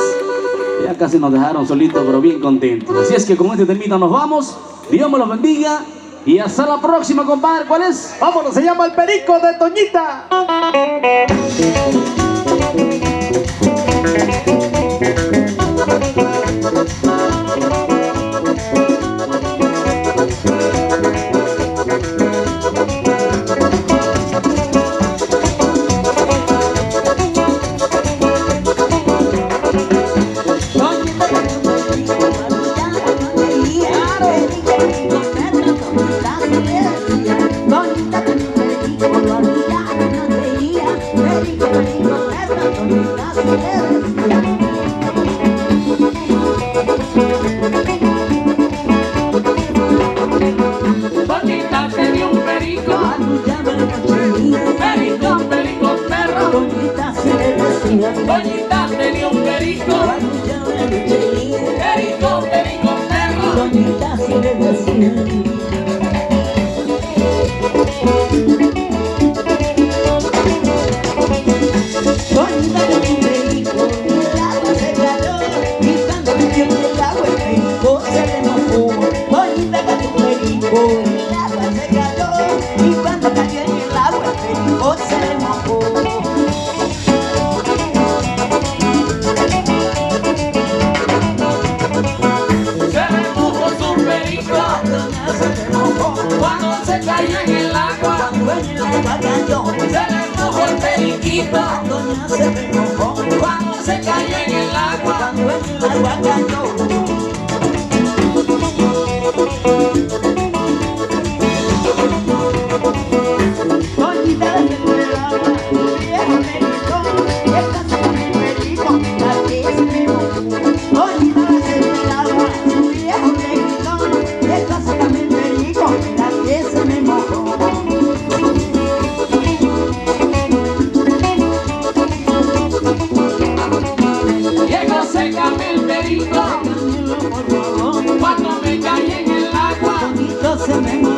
Ya casi nos dejaron solitos, pero bien contentos. Así es que con este temita nos vamos. Dios me los bendiga y hasta la próxima, compadre. ¿Cuál es? Vámonos, se llama El Perico de Toñita. Bonita, mojó. El agua se cayó y cuando cayó en el agua el perico se mojó. Se me mojó su perico, cuando se cayó en el agua. Cuando en el agua cayó, Se me mojó el periquito, doña se me mojó. cuando se cayó en el agua. Cuando en el agua cayó. Doñita dentro del agua, viejo perico, esta se me perico, la que se me mojó. Doñita dentro del agua, viejo perico, esta se me perico, la que se me mojó. Llegó sécame el perico, cuando me caí en el agua. Doñita se me mojó.